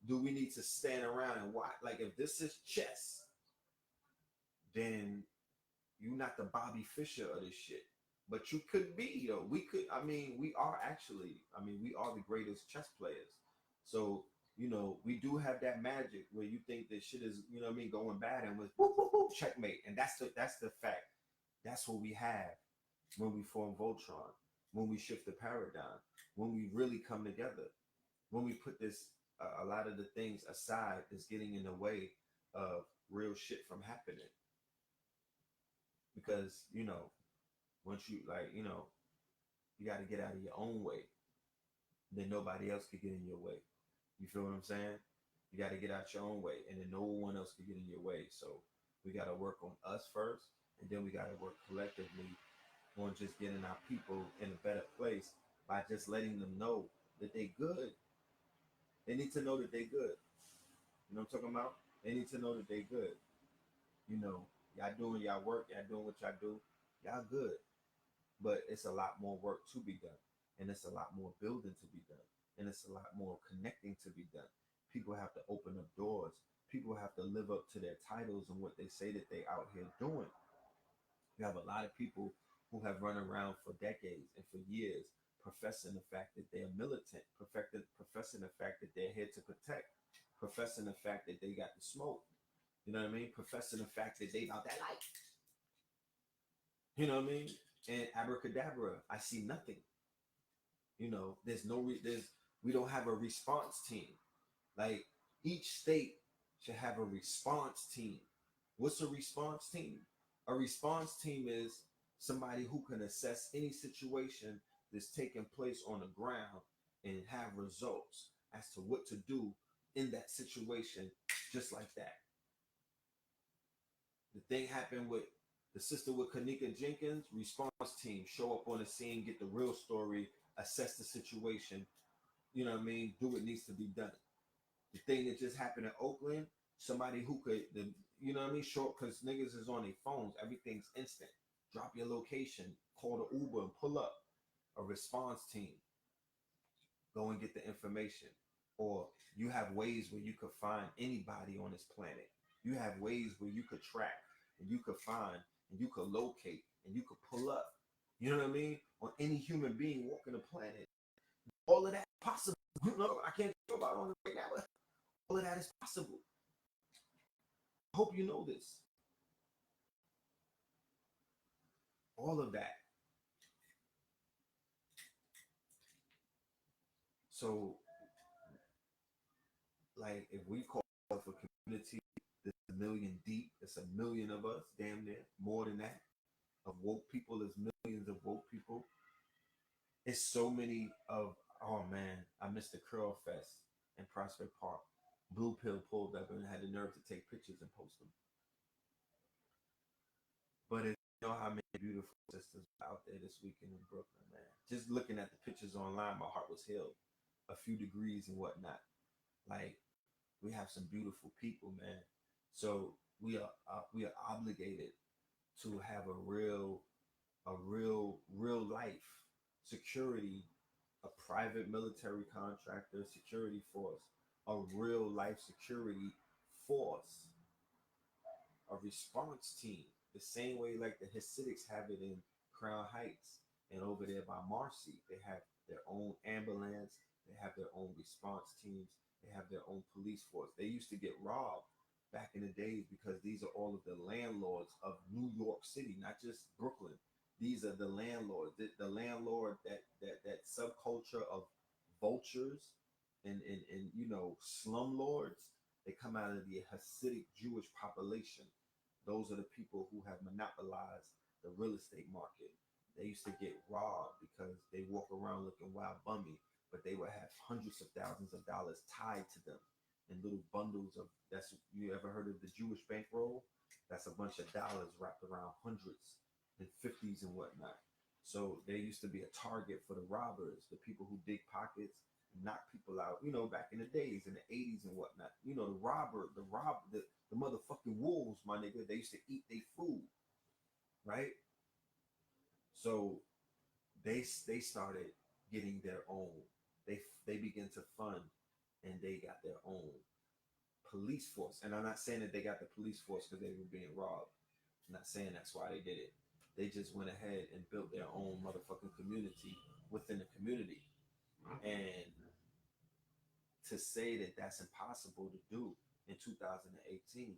do we need to stand around and watch? Like, if this is chess, then you're not the Bobby Fischer of this shit. But you could be, though. We could, I mean, we are actually, I mean, we are the greatest chess players. So, you know, we do have that magic where you think that shit is, you know what I mean, going bad and with whoop, whoop, whoop, checkmate. And that's the fact. That's what we have when we form Voltron, when we shift the paradigm, when we really come together, when we put this, a lot of the things aside that's getting in the way of real shit from happening. Because, you know, once you, like, you know, you got to get out of your own way, then nobody else could get in your way. You feel what I'm saying? You got to get out your own way, and then no one else could get in your way. So we got to work on us first, and then we got to work collectively on just getting our people in a better place by just letting them know that they good. They need to know that they good. You know what I'm talking about? They need to know that they good. You know, y'all doing y'all work, y'all doing what y'all do, y'all good. But it's a lot more work to be done, and it's a lot more building to be done, and it's a lot more connecting to be done. People have to open up doors. People have to live up to their titles and what they say that they out here doing. You have a lot of people who have run around for decades and for years professing the fact that they're militant, professing the fact that they're here to protect, professing the fact that they got the smoke. You know what I mean? Professing the fact that they about that life. You know what I mean? And abracadabra, I see nothing. You know, we don't have a response team. Like each state should have a response team. What's a response team? A response team is somebody who can assess any situation that's taking place on the ground and have results as to what to do in that situation, just like that. The thing happened with the sister with Kanika Jenkins, response team, show up on the scene, get the real story, assess the situation, you know what I mean, do what needs to be done. The thing that just happened in Oakland, somebody who could, you know what I mean, short, because niggas is on their phones, everything's instant. Drop your location, call the Uber and pull up. A response team, go and get the information. Or you have ways where you could find anybody on this planet. You have ways where you could track and you could find and you could locate and you could pull up. You know what I mean? On any human being walking the planet. All of that is possible. You know, I can't talk about it on the right now, but all of that is possible. I hope you know this. All of that. So, like, if we call it a community that's a million deep, it's a million of us, damn near, more than that, of woke people, there's millions of woke people. It's so many of, oh man, I missed the Curl Fest in Prospect Park. Blue Pill pulled up and had the nerve to take pictures and post them. But you know how many beautiful sisters out there this weekend in Brooklyn, man. Just looking at the pictures online, my heart was healed. A few degrees and whatnot. Like, we have some beautiful people, man. So we are obligated to have a real life security, a private military contractor security force, a real life security force, a response team, the same way like the Hasidics have it in Crown Heights and over there by Marcy. They have their own ambulance, they have their own response teams, they have their own police force. They used to get robbed back in the days because these are all of the landlords of New York City, not just Brooklyn. These are the landlords, the landlord that subculture of vultures and you know, slumlords. They come out of the Hasidic Jewish population. Those are the people who have monopolized the real estate market. They used to get robbed because they walk around looking wild bummy, but they would have hundreds of thousands of dollars tied to them in little bundles of, that's, you ever heard of the Jewish bankroll? That's a bunch of dollars wrapped around hundreds and 50s and whatnot. So there used to be a target for the robbers, the people who dig pockets, knock people out, you know, back in the days, in the 80s and whatnot. You know, the motherfucking wolves, my nigga, they used to eat their food, right? So they started getting their own. They began to fund, and they got their own police force. And I'm not saying that they got the police force because they were being robbed. I'm not saying that's why they did it. They just went ahead and built their own motherfucking community within the community. And to say that that's impossible to do in 2018,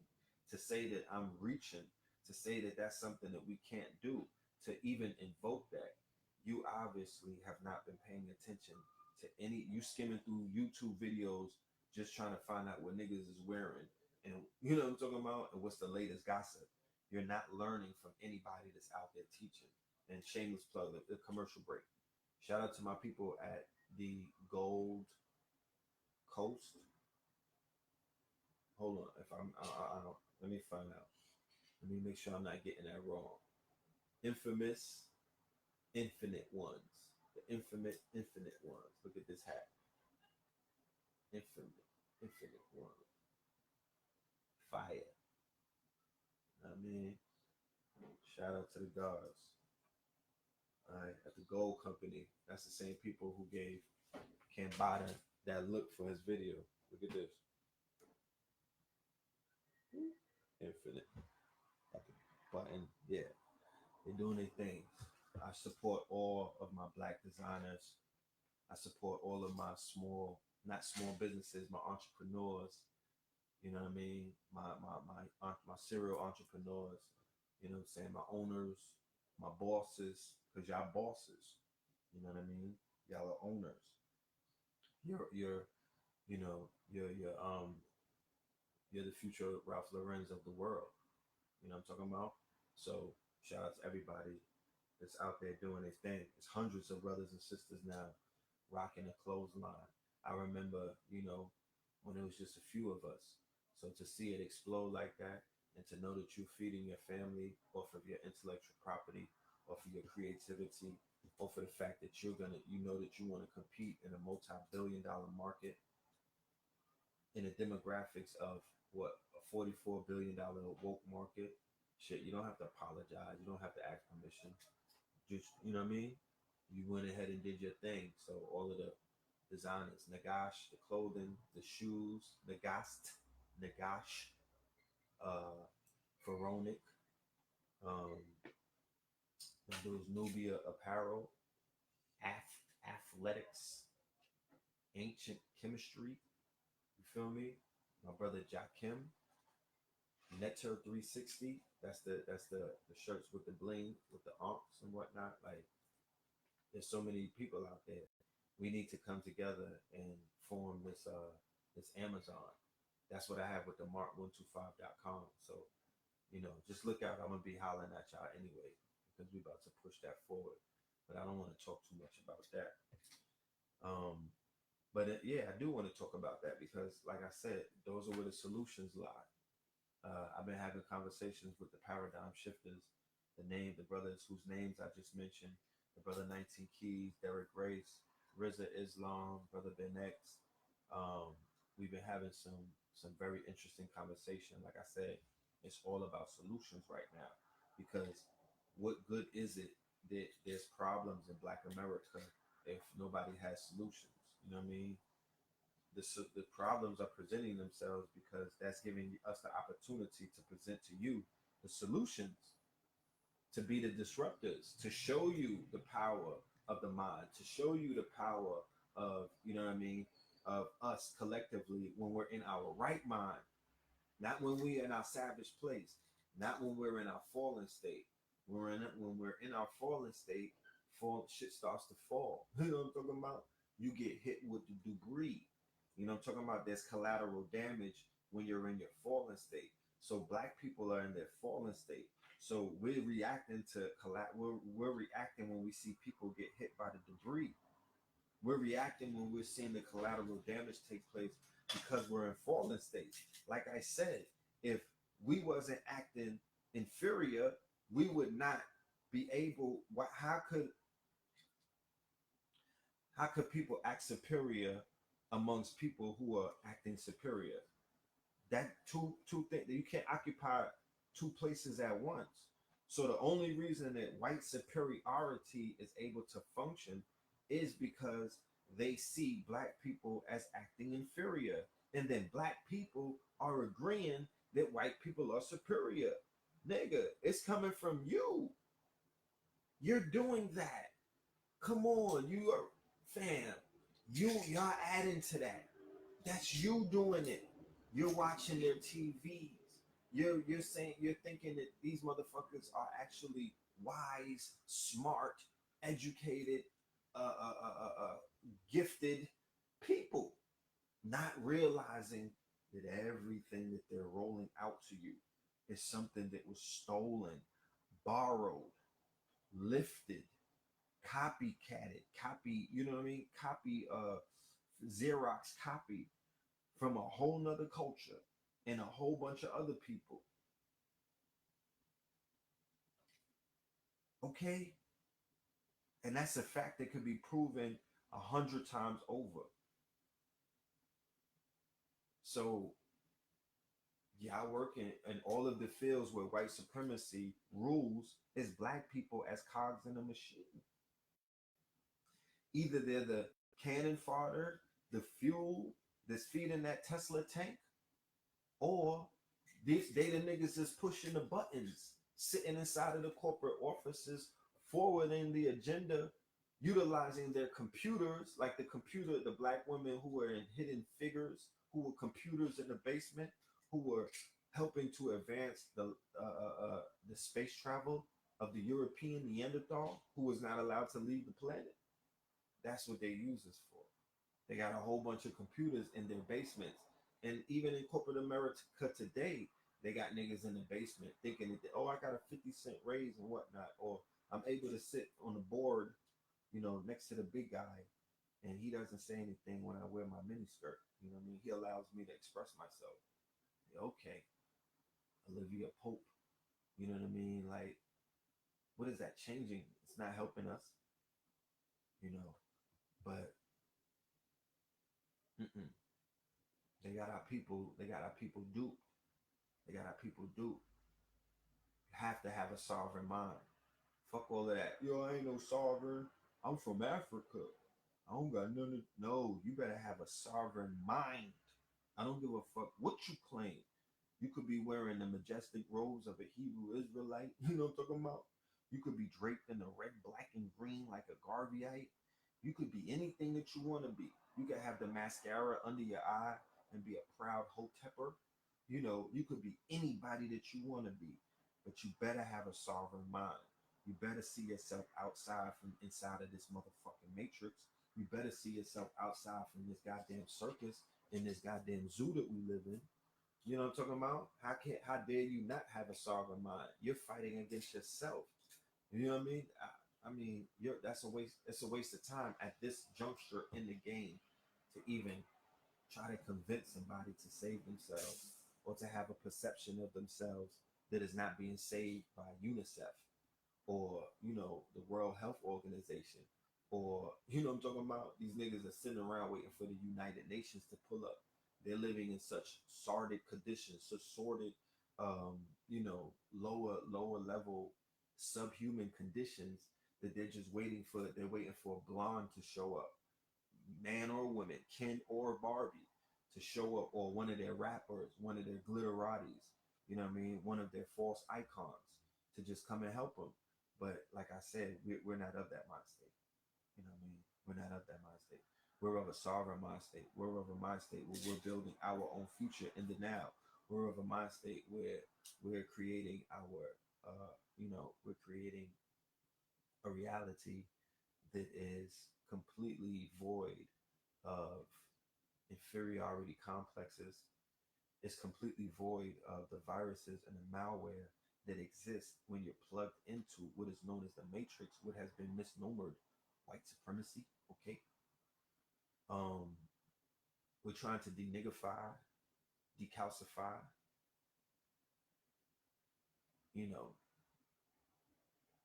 to say that I'm reaching, to say that that's something that we can't do, to even invoke that, you obviously have not been paying attention to any, you skimming through YouTube videos just trying to find out what niggas is wearing and you know what I'm talking about and what's the latest gossip. You're not learning from anybody that's out there teaching. And shameless plug, the commercial break. Shout out to my people at the Gold Coast. Hold on, if I don't, let me find out. Let me make sure I'm not getting that wrong. Infamous Infinite Ones. The infinite ones. Look at this hat. Infinite Ones. Fire. I mean, shout out to the guards. Alright, at the Gold Company. That's the same people who gave Cambada that look for his video. Look at this. Infinite. Button. Yeah. They're doing their things. I support all of my black designers. I support all of my not small businesses, my entrepreneurs. You know what I mean? My serial entrepreneurs. You know what I'm saying? My owners, my bosses, because y'all bosses. You know what I mean? Y'all are owners. You're you know you're the future Ralph Lauren's of the world. You know what I'm talking about? So shout out to everybody that's out there doing their thing. It's hundreds of brothers and sisters now rocking a clothesline. I remember, when it was just a few of us. So to see it explode like that, and to know that you're feeding your family off of your intellectual property, off of your creativity, off of the fact that you know that you want to compete in a multi-billion-dollar market in the demographics of what, a $44 billion woke market. Shit, you don't have to apologize. You don't have to ask permission. Just, you know what I mean? You went ahead and did your thing. So all of the designers, Nagash, the clothing, the shoes, Nagash, Pharaonic, um, those Nubia apparel, athletics, ancient chemistry. You feel me? My brother Jakim, Netter 360. That's the shirts with the bling, with the arcs and whatnot. Like, there's so many people out there. We need to come together and form this Amazon. That's what I have with the mark125.com. So, just look out. I'm gonna be hollering at y'all anyway, because we about to push that forward. But I don't want to talk too much about that. Yeah, I do want to talk about that because, like I said, those are where the solutions lie. I've been having conversations with the paradigm shifters, the brothers whose names I just mentioned, the brother 19 Keys, Derek Grace, Rizza Islam, brother Ben X. We've been having some very interesting conversation. Like I said, it's all about solutions right now, because what good is it that there's problems in Black America if nobody has solutions? You know what I mean? The problems are presenting themselves because that's giving us the opportunity to present to you the solutions, to be the disruptors, to show you the power of the mind, to show you the power of, you know what I mean, of us collectively when we're in our right mind, not when we're in our savage place, not when we're in our fallen state. When we're in our fallen state, shit starts to fall. You know what I'm talking about? You get hit with the debris. You know what I'm talking about? There's collateral damage when you're in your fallen state. So Black people are in their fallen state. So we're reacting to we're reacting when we see people get hit by the debris. We're reacting when we're seeing the collateral damage take place because we're in fallen states. Like I said, if we wasn't acting inferior, we would not be able. How could people act superior amongst people who are acting superior? That two things, you can't occupy two places at once. So the only reason that white superiority is able to function is because they see Black people as acting inferior, and then Black people are agreeing that white people are superior. Nigga, it's coming from you. You're doing that. Come on, you are, fam. Y'all adding to that. That's you doing it. You're watching their TVs. You're saying, you're thinking that these motherfuckers are actually wise, smart, educated, gifted people, not realizing that everything that they're rolling out to you is something that was stolen, borrowed, lifted, copy, you know what I mean? Xerox copy from a whole nother culture and a whole bunch of other people. Okay? And that's a fact that could be proven 100 times over. So y'all working in all of the fields where white supremacy rules is Black people as cogs in a machine. Either they're the cannon fodder, the fuel that's feeding that Tesla tank, or they the niggas that's pushing the buttons, sitting inside of the corporate offices, forwarding the agenda, utilizing their computers, like the black women who were in Hidden Figures, who were computers in the basement, who were helping to advance the space travel of the European Neanderthal, who was not allowed to leave the planet. That's what they use this for. They got a whole bunch of computers in their basements. And even in corporate America today, they got niggas in the basement thinking that, oh, I got a 50 cent raise and whatnot. Or I'm able to sit on the board, next to the big guy. And he doesn't say anything when I wear my miniskirt. You know what I mean? He allows me to express myself. Okay. Olivia Pope. You know what I mean? Like, what is that changing? It's not helping us. But they got our people duped. They got our people duped. You have to have a sovereign mind. Fuck all of that. Yo, I ain't no sovereign. I'm from Africa. I don't got none of. No, you better have a sovereign mind. I don't give a fuck what you claim. You could be wearing the majestic robes of a Hebrew Israelite. You know what I'm talking about? You could be draped in the red, black, and green like a Garveyite. You could be anything that you want to be. You could have the mascara under your eye and be a proud hotepper. You could be anybody that you want to be, but you better have a sovereign mind. You better see yourself outside from inside of this motherfucking matrix. You better see yourself outside from this goddamn circus in this goddamn zoo that we live in. You know what I'm talking about? How dare you not have a sovereign mind? You're fighting against yourself. You know what I mean? That's a waste. It's a waste of time at this juncture in the game to even try to convince somebody to save themselves or to have a perception of themselves that is not being saved by UNICEF or the World Health Organization or I'm talking about. These niggas are sitting around waiting for the United Nations to pull up. They're living in such sordid conditions, such sordid, lower level subhuman conditions that they're waiting for a blonde to show up, man or woman, Ken or Barbie, to show up, or one of their rappers, one of their glitterati's, one of their false icons to just come and help them. But like I said, we're not of that mind state. We're not of that mind state. We're of a sovereign mind state. We're of a mind state where we're building our own future in the now. We're of a mind state where we're creating we're creating a reality that is completely void of inferiority complexes. It's completely void of the viruses and the malware that exist when you're plugged into what is known as the matrix, what has been misnomered white supremacy. Okay. We're trying to denigify, decalcify,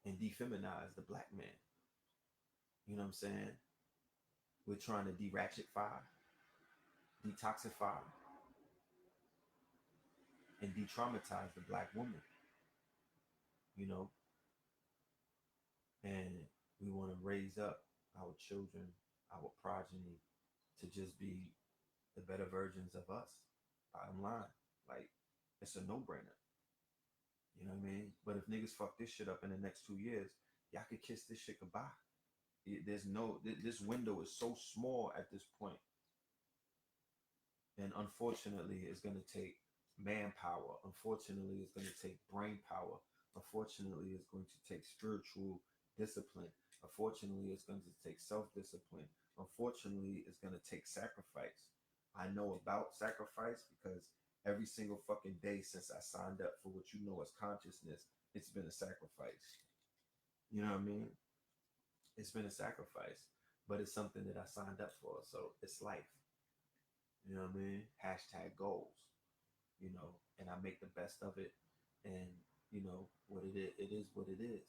and defeminize the black man. You know what I'm saying? We're trying to de-ratchetify, detoxify, and de-traumatize the black woman. And we want to raise up our children, our progeny, to just be the better versions of us. Bottom line, like, it's a no-brainer. You know what I mean? But if niggas fuck this shit up in the next 2 years, y'all could kiss this shit goodbye. This window is so small at this point. And unfortunately, it's going to take manpower. Unfortunately, it's going to take brain power. Unfortunately, it's going to take spiritual discipline. Unfortunately, it's going to take self-discipline. Unfortunately, it's going to take sacrifice. I know about sacrifice because every single fucking day since I signed up for what you know as consciousness, it's been a sacrifice. You know what I mean? It's been a sacrifice, but it's something that I signed up for. So it's life. You know what I mean? Hashtag goals. And I make the best of it. And what it is what it is.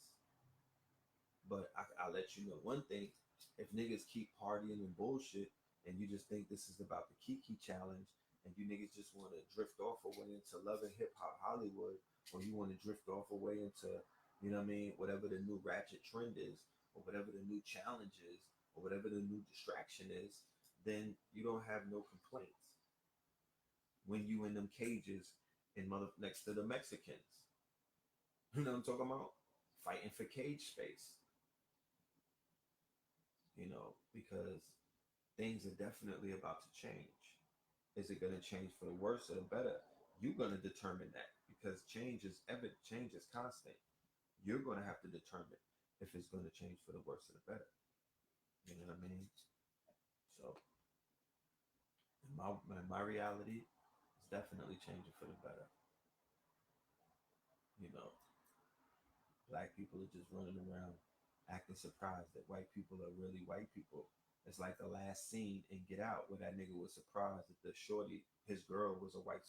But I'll let you know one thing. If niggas keep partying and bullshit, and you just think this is about the Kiki challenge, and you niggas just want to drift off away into Love and Hip Hop Hollywood, or you want to drift off away into, whatever the new ratchet trend is, or whatever the new challenge is, or whatever the new distraction is, then you don't have no complaints. When you in them cages next to the Mexicans. You know what I'm talking about? Fighting for cage space. because things are definitely about to change. Is it going to change for the worse or the better? You're going to determine that because change is constant. You're going to have to determine if it's going to change for the worse or the better. You know what I mean? So, my reality is definitely changing for the better. You know, black people are just running around acting surprised that white people are really white people. It's like the last scene in Get Out where that nigga was surprised that the shorty, his girl, was a white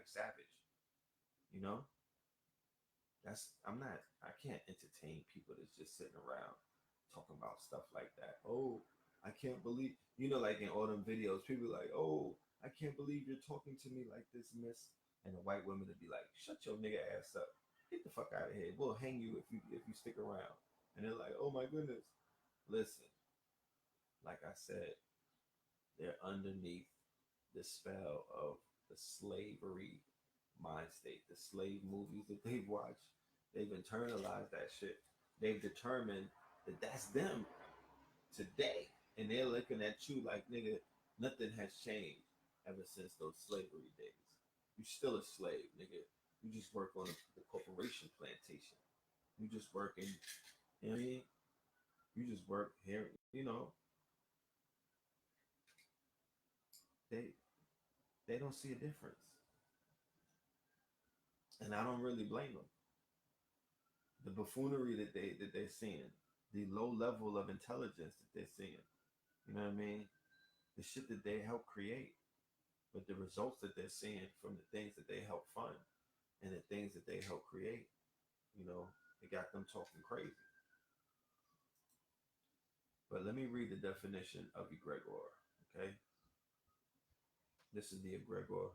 savage. You know, I can't entertain people that's just sitting around talking about stuff like that. Oh, I can't believe, like in all them videos, people like, oh, I can't believe you're talking to me like this, miss. And the white women would be like, shut your nigga ass up. Get the fuck out of here. We'll hang you if you stick around. And they're like, oh my goodness. Listen, like I said, they're underneath the spell of the slavery mind state, the slave movies that they've watched. They've internalized that shit. They've determined that that's them today. And they're looking at you like, nigga, nothing has changed ever since those slavery days. You're still a slave, nigga. You just work on the corporation plantation. You just work in, you know what I mean? You just work here, they they don't see a difference. And I don't really blame them. The buffoonery that they're seeing, the low level of intelligence that they're seeing, you know what I mean? The shit that they help create, but the results that they're seeing from the things that they help fund and the things that they help create, it got them talking crazy. But let me read the definition of egregore, okay? This is the egregore.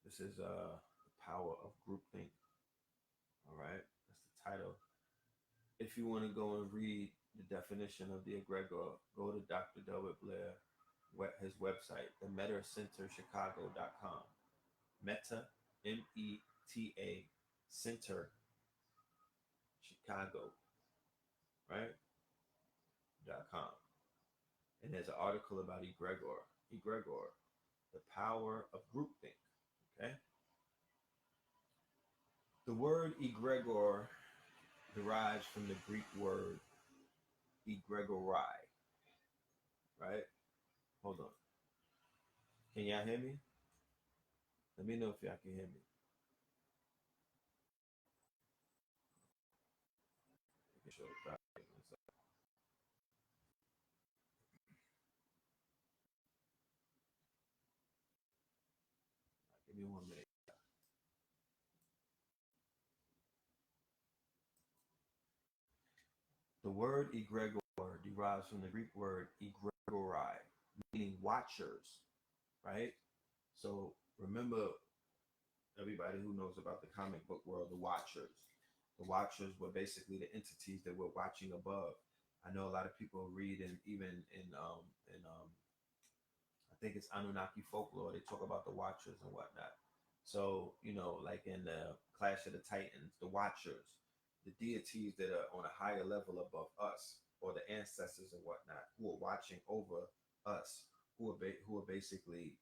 This is the power of groupthink. All right, that's the title. If you want to go and read the definition of the egregore, go to Dr. Delbert Blair, his website, the metacenterchicago.com. Meta, META, Center, Chicago, right? .com. And there's an article about egregore. Egregore, the power of groupthink. Okay. The word egregore derives from the Greek word egregori, right? Hold on. Can y'all hear me? Let me know if y'all can hear me. Sure. Give me 1 minute. The word egregore derives from the Greek word egregori, meaning watchers, right? So remember, everybody who knows about the comic book world, the Watchers. The Watchers were basically the entities that were watching above. I know a lot of people read, and even in I think it's Anunnaki folklore, they talk about the Watchers and whatnot. So like in the Clash of the Titans, the Watchers, the deities that are on a higher level above us, or the ancestors and whatnot, who are watching over us, who are basically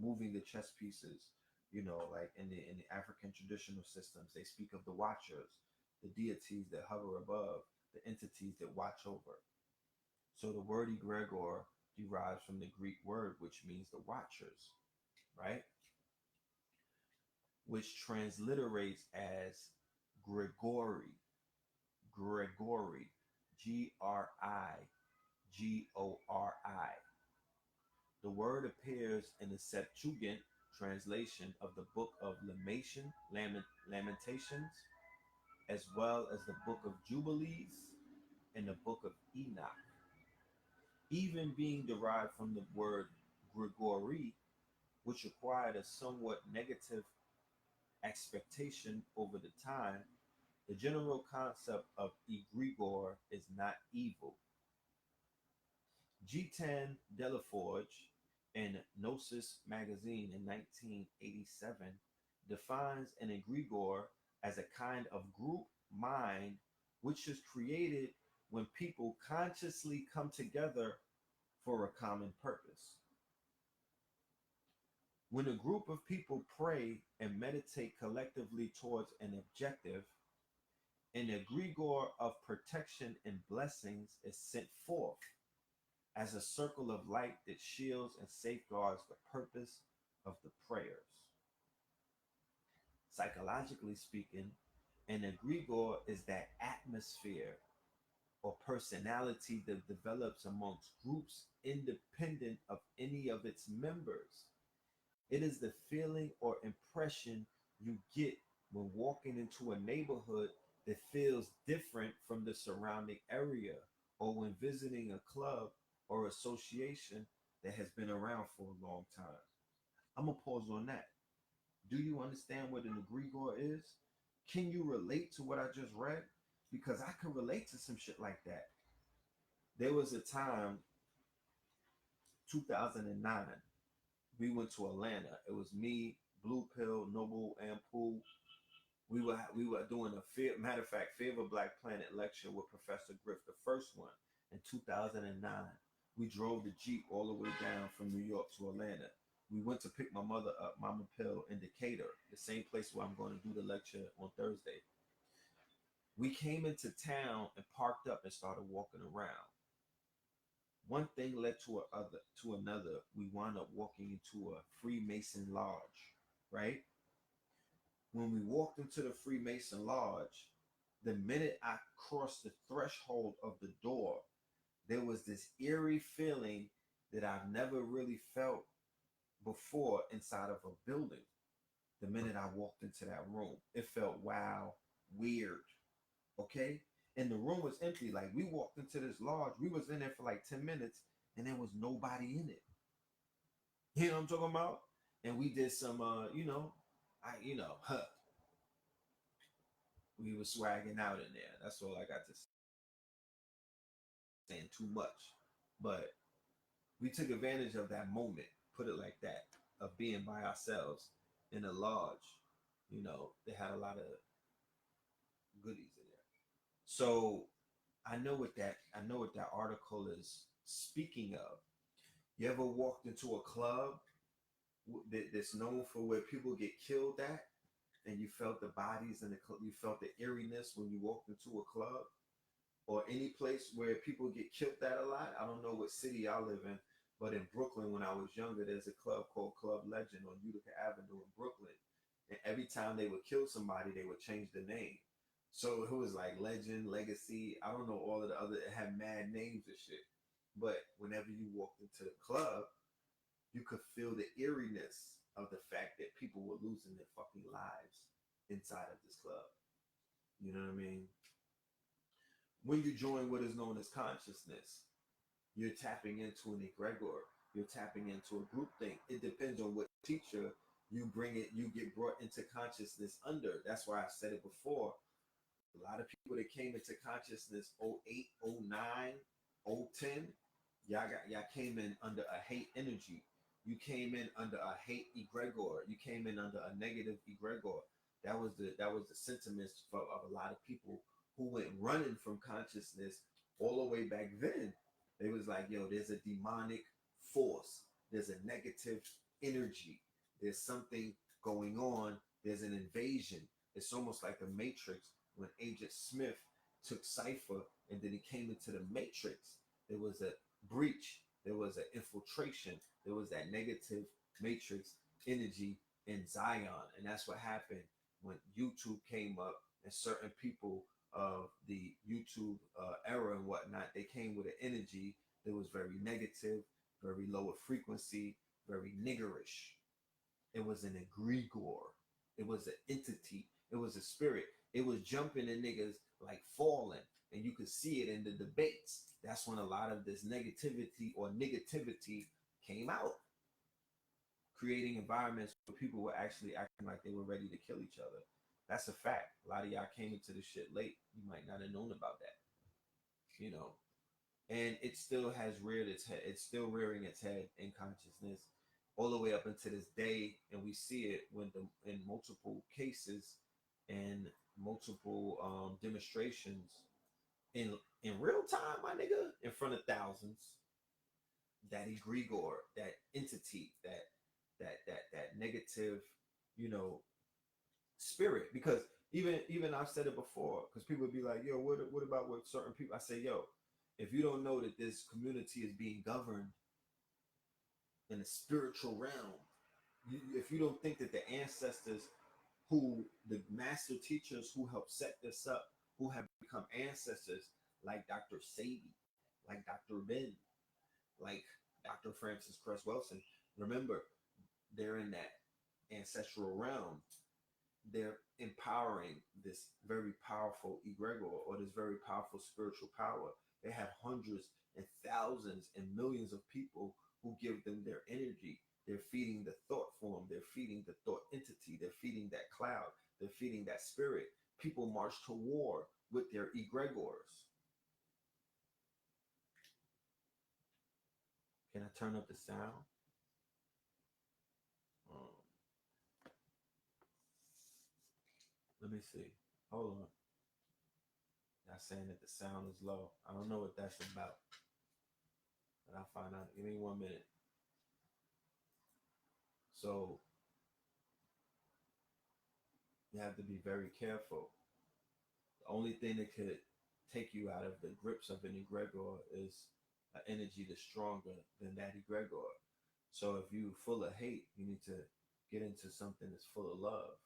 moving the chess pieces. Like in the African traditional systems, they speak of the Watchers, the deities that hover above, the entities that watch over. So the word egregore derives from the Greek word, which means the Watchers, right? Which transliterates as Grigori, Grigori, Grigori. The word appears in the Septuagint translation of the book of Lamentations, as well as the book of Jubilees and the book of Enoch, even being derived from the word Grigori, which acquired a somewhat negative expectation over the time. The general concept of egregore is not evil. G10 Delaforge in Gnosis magazine in 1987 defines an egregore as a kind of group mind which is created when people consciously come together for a common purpose. When a group of people pray and meditate collectively towards an objective, an egregore of protection and blessings is sent forth as a circle of light that shields and safeguards the purpose of the prayers. Psychologically speaking, an egregore is that atmosphere or personality that develops amongst groups independent of any of its members. It is the feeling or impression you get when walking into a neighborhood that feels different from the surrounding area, or when visiting a club or association that has been around for a long time. I'm gonna pause on that. Do you understand what an egregore is? Can you relate to what I just read? Because I can relate to some shit like that. There was a time, 2009, we went to Atlanta. It was me, Blue Pill, Noble, and Pooh. We were doing matter of fact, Fear of a Black Planet lecture with Professor Griff, the first one in 2009. We drove the Jeep all the way down from New York to Atlanta. We went to pick my mother up, Mama Pill, in Decatur, the same place where I'm going to do the lecture on Thursday. We came into town and parked up and started walking around. One thing led to another. We wound up walking into a Freemason lodge, right? When we walked into the Freemason lodge, the minute I crossed the threshold of the door, there was this eerie feeling that I've never really felt before inside of a building. The minute I walked into that room, it felt wow, weird, okay? And the room was empty. Like, we walked into this lodge, we was in there for like 10 minutes and there was nobody in it. You know what I'm talking about? And we did some we were swagging out in there. That's all I got to say. Saying too much. But we took advantage of that moment, put it like that, of being by ourselves in a lodge. You know, they had a lot of goodies in there. So I know what that article is speaking of. You ever walked into a club that's known for where people get killed at, and you felt the bodies and you felt the eeriness when you walked into a club, or any place where people get killed at a lot? I don't know what city I live in, but in Brooklyn, when I was younger, there's a club called Club Legend on Utica Avenue in Brooklyn. And every time they would kill somebody, they would change the name. So it was like Legend, Legacy. I don't know all of the other, it had mad names and shit. But whenever you walked into the club, you could feel the eeriness of the fact that people were losing their fucking lives inside of this club. You know what I mean? When you join what is known as consciousness, you're tapping into an egregore. You're tapping into a group thing. It depends on what teacher you bring it, you get brought into consciousness under. That's why I said it before. A lot of people that came into consciousness 08, 09, 010, y'all came in under a hate energy. You came in under a hate egregore. You came in under a negative egregore. That was the sentiments of a lot of people who went running from consciousness all the way back then. They was like, yo, there's a demonic force. There's a negative energy. There's something going on. There's an invasion. It's almost like the Matrix when Agent Smith took Cypher and then he came into the Matrix. There was a breach. There was an infiltration. There was that negative Matrix energy in Zion. And that's what happened when YouTube came up and certain people of the YouTube era and whatnot, they came with an energy that was very negative, very lower frequency, very niggerish. It was an egregore. It was an entity. It was a spirit. It was jumping in niggas like falling, and you could see it in the debates. That's when a lot of this negativity or negativity came out, creating environments where people were actually acting like they were ready to kill each other. That's a fact. A lot of y'all came into this shit late. You might not have known about that, you know. And it still has reared its head. It's still rearing its head in consciousness all the way up into this day. And we see it in multiple cases and multiple demonstrations in real time, my nigga, in front of thousands, that egregore, that entity, that negative, you know, spirit. Because even I've said it before, because people would be like, yo, what about with certain people? I say, yo, if you don't know that this community is being governed in a spiritual realm, if you don't think that the ancestors, who the master teachers who helped set this up, who have become ancestors, like Dr. Sadie, like Dr. Ben, like Dr. Francis Cress Wilson, remember, they're in that ancestral realm. They're empowering this very powerful egregore, or this very powerful spiritual power. They have hundreds and thousands and millions of people who give them their energy. They're feeding the thought form. They're feeding the thought entity. They're feeding that cloud. They're feeding that spirit. People march to war with their egregores. Can I turn up the sound? Let me see. Hold on. Y'all saying that the sound is low. I don't know what that's about, but I'll find out. Give me 1 minute. So you have to be very careful. The only thing that could take you out of the grips of an egregore is an energy that's stronger than that egregore. So if you're full of hate, you need to get into something that's full of love.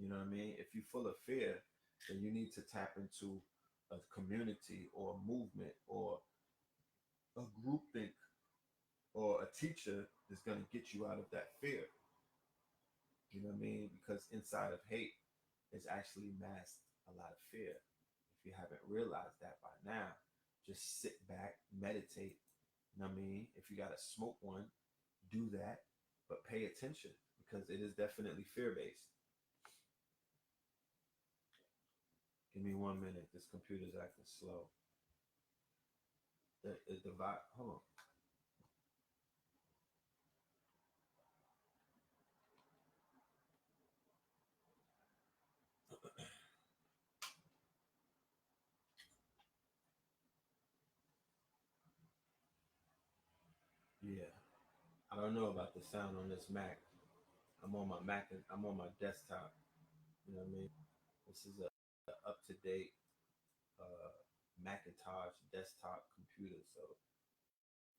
You know what I mean? If you're full of fear, then you need to tap into a community or a movement or a groupthink or a teacher that's going to get you out of that fear. You know what I mean? Because inside of hate is actually masked a lot of fear. If you haven't realized that by now, just sit back, meditate. You know what I mean? If you got to smoke one, do that, but pay attention, because it is definitely fear-based. Give me 1 minute. This computer's acting slow. The vibe. Hold on. Yeah, I don't know about the sound on this Mac. I'm on my Mac. I'm on my desktop. You know what I mean? This is a up to date uh, Macintosh desktop computer, so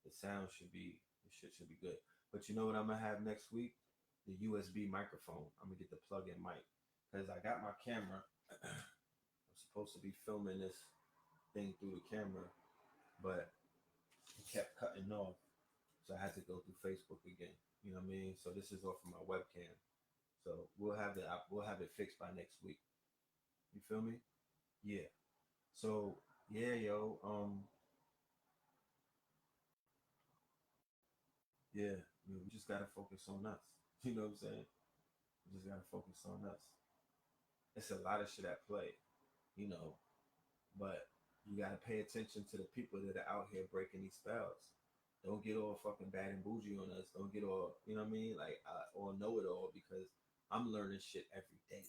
the sound should be the shit should be good. But you know what I'm gonna have next week? The USB microphone. I'm gonna get the plug-in mic, because I got my camera. I'm supposed to be filming this thing through the camera, but it kept cutting off, so I had to go through Facebook again. You know what I mean? So this is off of my webcam. So we'll have it fixed by next week. You feel me? Yeah. So yeah, yo, yeah, we just gotta focus on us. You know what I'm saying? We just gotta focus on us. It's a lot of shit at play, you know, but you gotta pay attention to the people that are out here breaking these spells. Don't get all fucking bad and bougie on us. Don't get all, you know what I mean? Like, or know it all, because I'm learning shit every day.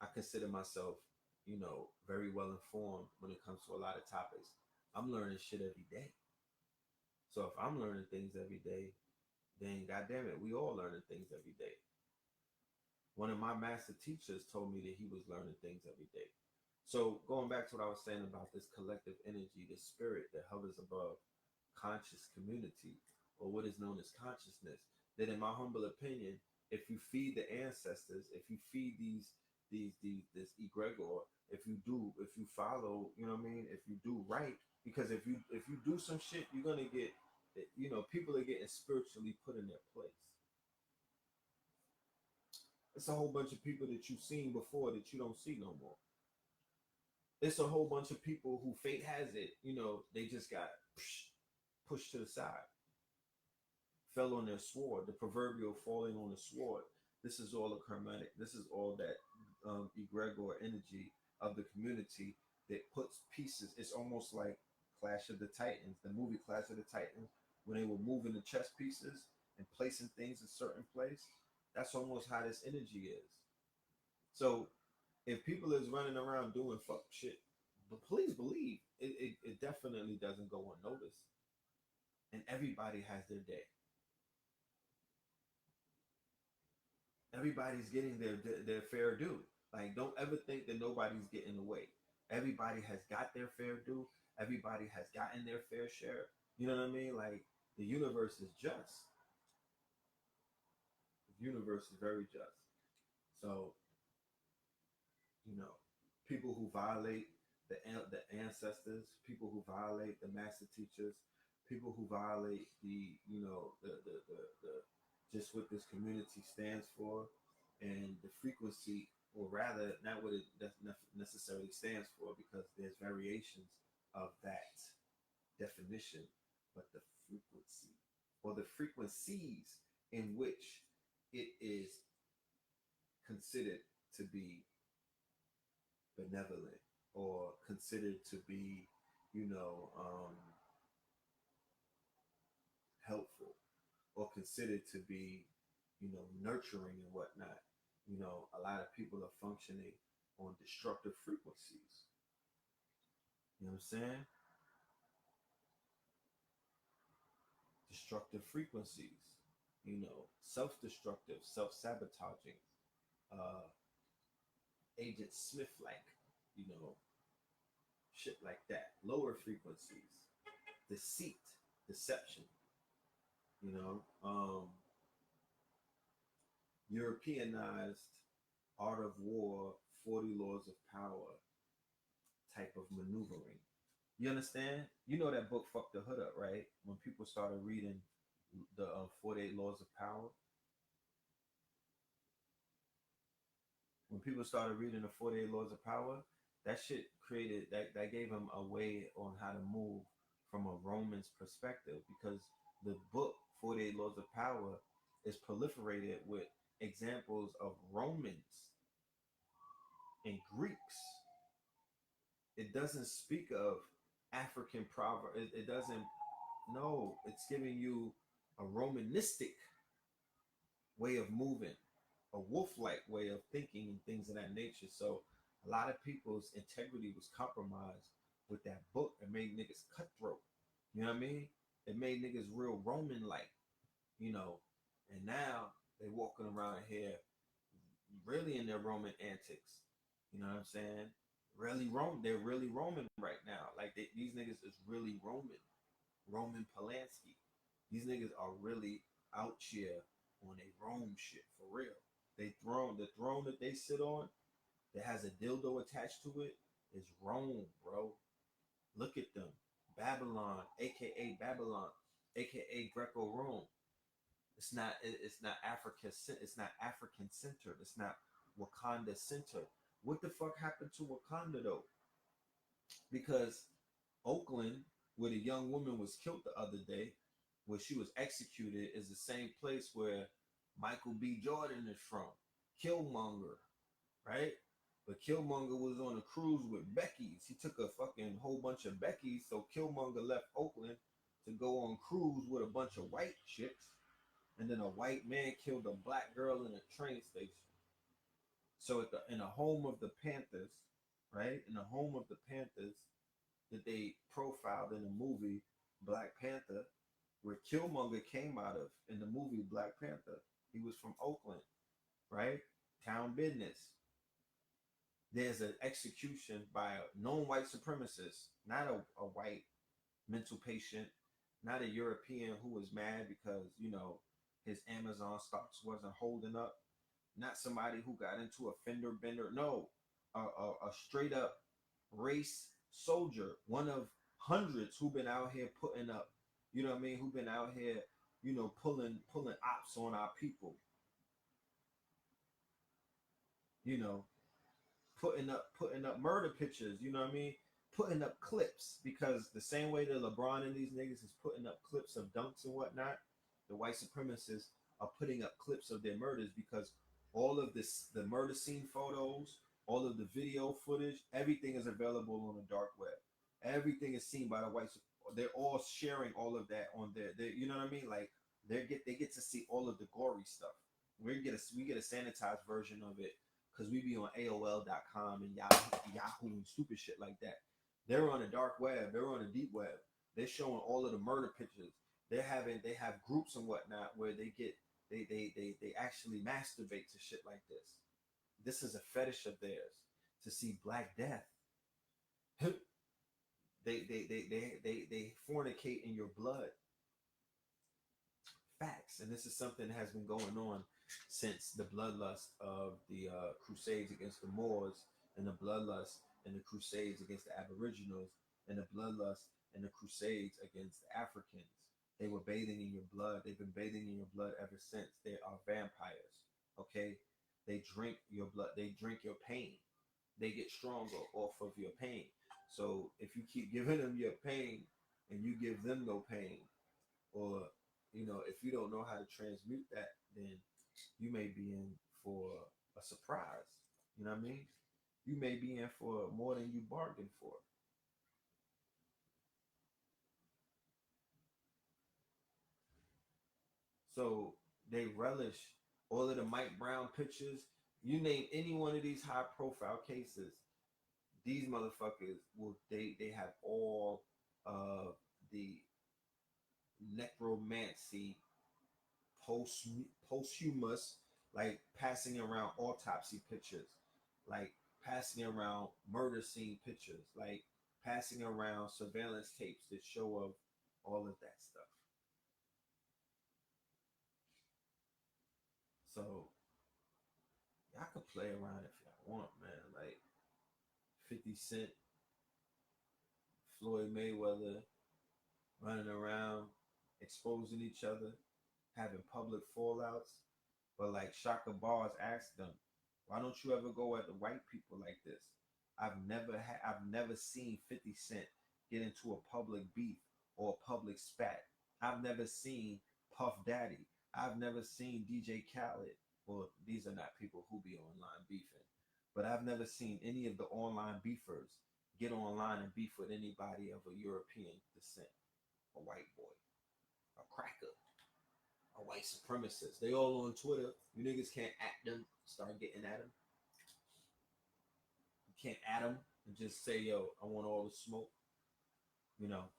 I consider myself, you know, very well informed when it comes to a lot of topics. I'm learning shit every day. So if I'm learning things every day, then goddamn it, we all learning things every day. One of my master teachers told me that he was learning things every day. So going back to what I was saying about this collective energy, this spirit that hovers above conscious community, or what is known as consciousness, that in my humble opinion, if you feed the ancestors, if you feed this egregore, if you follow, you know what I mean, if you do right, because if you do some shit, you're gonna get, you know, people are getting spiritually put in their place. It's a whole bunch of people that you've seen before that you don't see no more. It's a whole bunch of people who fate has it, you know, they just got pushed to the side, fell on their sword, the proverbial falling on the sword. This is all a karmatic. This is all that egregore energy of the community that puts pieces. It's almost like Clash of the Titans, the movie Clash of the Titans, when they were moving the chess pieces and placing things in certain place. That's almost how this energy is. So if people is running around doing fuck shit, But please believe it definitely doesn't go unnoticed. And everybody has their day. Everybody's getting their fair due. Like, don't ever think that nobody's getting away. Everybody has got their fair due. Everybody has gotten their fair share. You know what I mean? Like, the universe is just. The universe is very just. So, people who violate the ancestors, people who violate the master teachers, people who violate the just what this community stands for, and the frequency, or rather, not what it necessarily stands for, because there's variations of that definition, but the frequency or the frequencies in which it is considered to be benevolent, or considered to be, helpful, or considered to be, nurturing and whatnot. A lot of people are functioning on destructive frequencies. You know what I'm saying? Destructive frequencies. Self-destructive, self-sabotaging, Agent Smith like, shit like that. Lower frequencies, deceit, deception, you know, Europeanized art of war, 40 laws of power type of maneuvering. You understand? You know that book fucked the hood up, right? When people started reading the 48 laws of power. When people started reading the 48 laws of power, that shit created, that gave them a way on how to move from a Roman's perspective, because the book 48 laws of power is proliferated with examples of Romans and Greeks. It doesn't speak of African proverb. It doesn't. No, it's giving you a Romanistic way of moving, a wolf-like way of thinking, and things of that nature. So a lot of people's integrity was compromised with that book. It made niggas cutthroat. You know what I mean? It made niggas real Roman-like, and now they walking around here really in their Roman antics. You know what I'm saying? Really Roman. They're really Roman right now. Like, these niggas is really Roman. Roman Polanski. These niggas are really out here on a Rome shit for real. The throne that they sit on, that has a dildo attached to it, is Rome, bro. Look at them. Babylon, aka Babylon, aka Greco-Rome. It's not Africa. It's not African centered. It's not Wakanda centered. What the fuck happened to Wakanda though? Because Oakland, where the young woman was killed the other day, where she was executed, is the same place where Michael B. Jordan is from. Killmonger, right? But Killmonger was on a cruise with Becky's. He took a fucking whole bunch of Becky's, so Killmonger left Oakland to go on cruise with a bunch of white chicks. And then a white man killed a black girl in a train station. So in the home of the Panthers, right? In the home of the Panthers that they profiled in the movie Black Panther, where Killmonger came out of in the movie Black Panther. He was from Oakland, right? Town business. There's an execution by a known white supremacist, not a white mental patient, not a European who was mad because, his Amazon stocks wasn't holding up, not somebody who got into a fender bender. No, a straight up race soldier, one of hundreds who've been out here putting up, you know what I mean, who've been out here, pulling ops on our people, putting up murder pictures, you know what I mean, putting up clips, because the same way that LeBron and these niggas is putting up clips of dunks and whatnot, the white supremacists are putting up clips of their murders, because all of this, the murder scene photos, all of the video footage, everything is available on the dark web. Everything is seen by the white. They're all sharing all of that on their, you know what I mean? Like, they get to see all of the gory stuff. We get a sanitized version of it, because we be on AOL.com and Yahoo and stupid shit like that. They're on the dark web. They're on the deep web. They're showing all of the murder pictures. They have groups and whatnot where they actually masturbate to shit like this. This is a fetish of theirs to see Black Death. They fornicate in your blood. Facts. And this is something that has been going on since the bloodlust of the Crusades against the Moors, and the bloodlust and the Crusades against the Aboriginals, and the bloodlust and the Crusades against the Africans. They were bathing in your blood. They've been bathing in your blood ever since. They are vampires. Okay? They drink your blood. They drink your pain. They get stronger off of your pain. So if you keep giving them your pain and you give them no pain, or if you don't know how to transmute that, then you may be in for a surprise. You know what I mean? You may be in for more than you bargained for. So they relish all of the Mike Brown pictures. You name any one of these high profile cases, these motherfuckers they have all of the necromancy, posthumous, like passing around autopsy pictures, like passing around murder scene pictures, like passing around surveillance tapes that show of all of that stuff. So y'all could play around if y'all want, man. Like 50 Cent, Floyd Mayweather running around, exposing each other, having public fallouts. But like Shaka Bars asked them, why don't you ever go at the white people like this? I've never seen 50 Cent get into a public beef or a public spat. I've never seen Puff Daddy. I've never seen DJ Khaled. Well, these are not people who be online beefing. But I've never seen any of the online beefers get online and beef with anybody of a European descent. A white boy, a cracker, a white supremacist. They all on Twitter. You niggas can't at them, start getting at them. You can't at them and just say, yo, I want all the smoke. You know,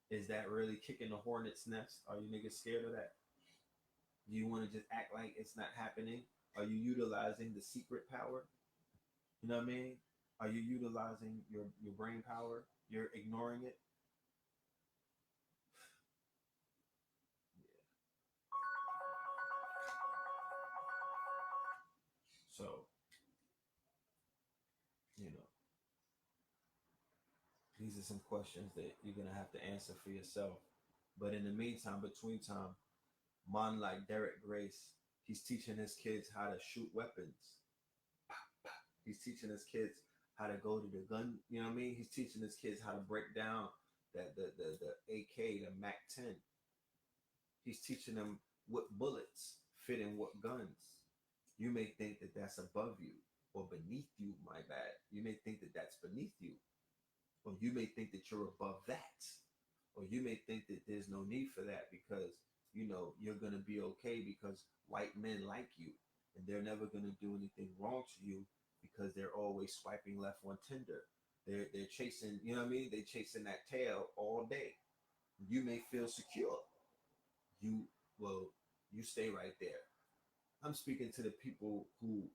is that really kicking the hornet's nest? Are you niggas scared of that? Do you want to just act like it's not happening? Are you utilizing the secret power? You know what I mean? Are you utilizing your brain power? You're ignoring it? So, you know, these are some questions that you're going to have to answer for yourself. But in the meantime, between time, man like Derek Grace, he's teaching his kids how to shoot weapons. He's teaching his kids how to go to the gun. You know what I mean? He's teaching his kids how to break down that the AK, the Mac 10. He's teaching them what bullets fit in what guns. You may think that that's above you or beneath you, my bad. You may think that that's beneath you. Or you may think that you're above that. Or you may think that there's no need for that because, you're going to be okay because white men like you. And they're never going to do anything wrong to you because they're always swiping left on Tinder. They're chasing, you know what I mean? They're chasing that tail all day. You may feel secure. You stay right there. I'm speaking to the people who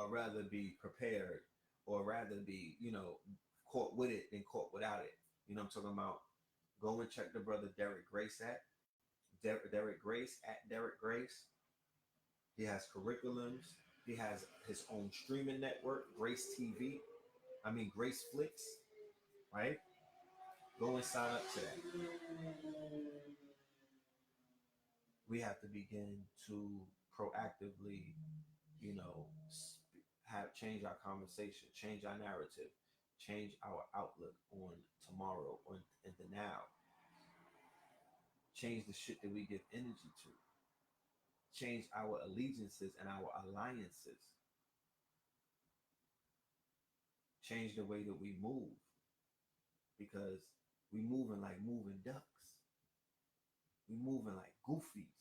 rather be prepared or rather be, caught with it than caught without it. You know what I'm talking about? Go and check the brother Derek Grace at Derek Grace at Derek Grace. He has curriculums. He has his own streaming network, Grace TV. Grace Flix, right? Go and sign up to that. We have to begin to proactively, change our conversation, change our narrative, change our outlook on tomorrow, on in the now. Change the shit that we give energy to. Change our allegiances and our alliances. Change the way that we move. Because we moving like moving ducks. We moving like goofies.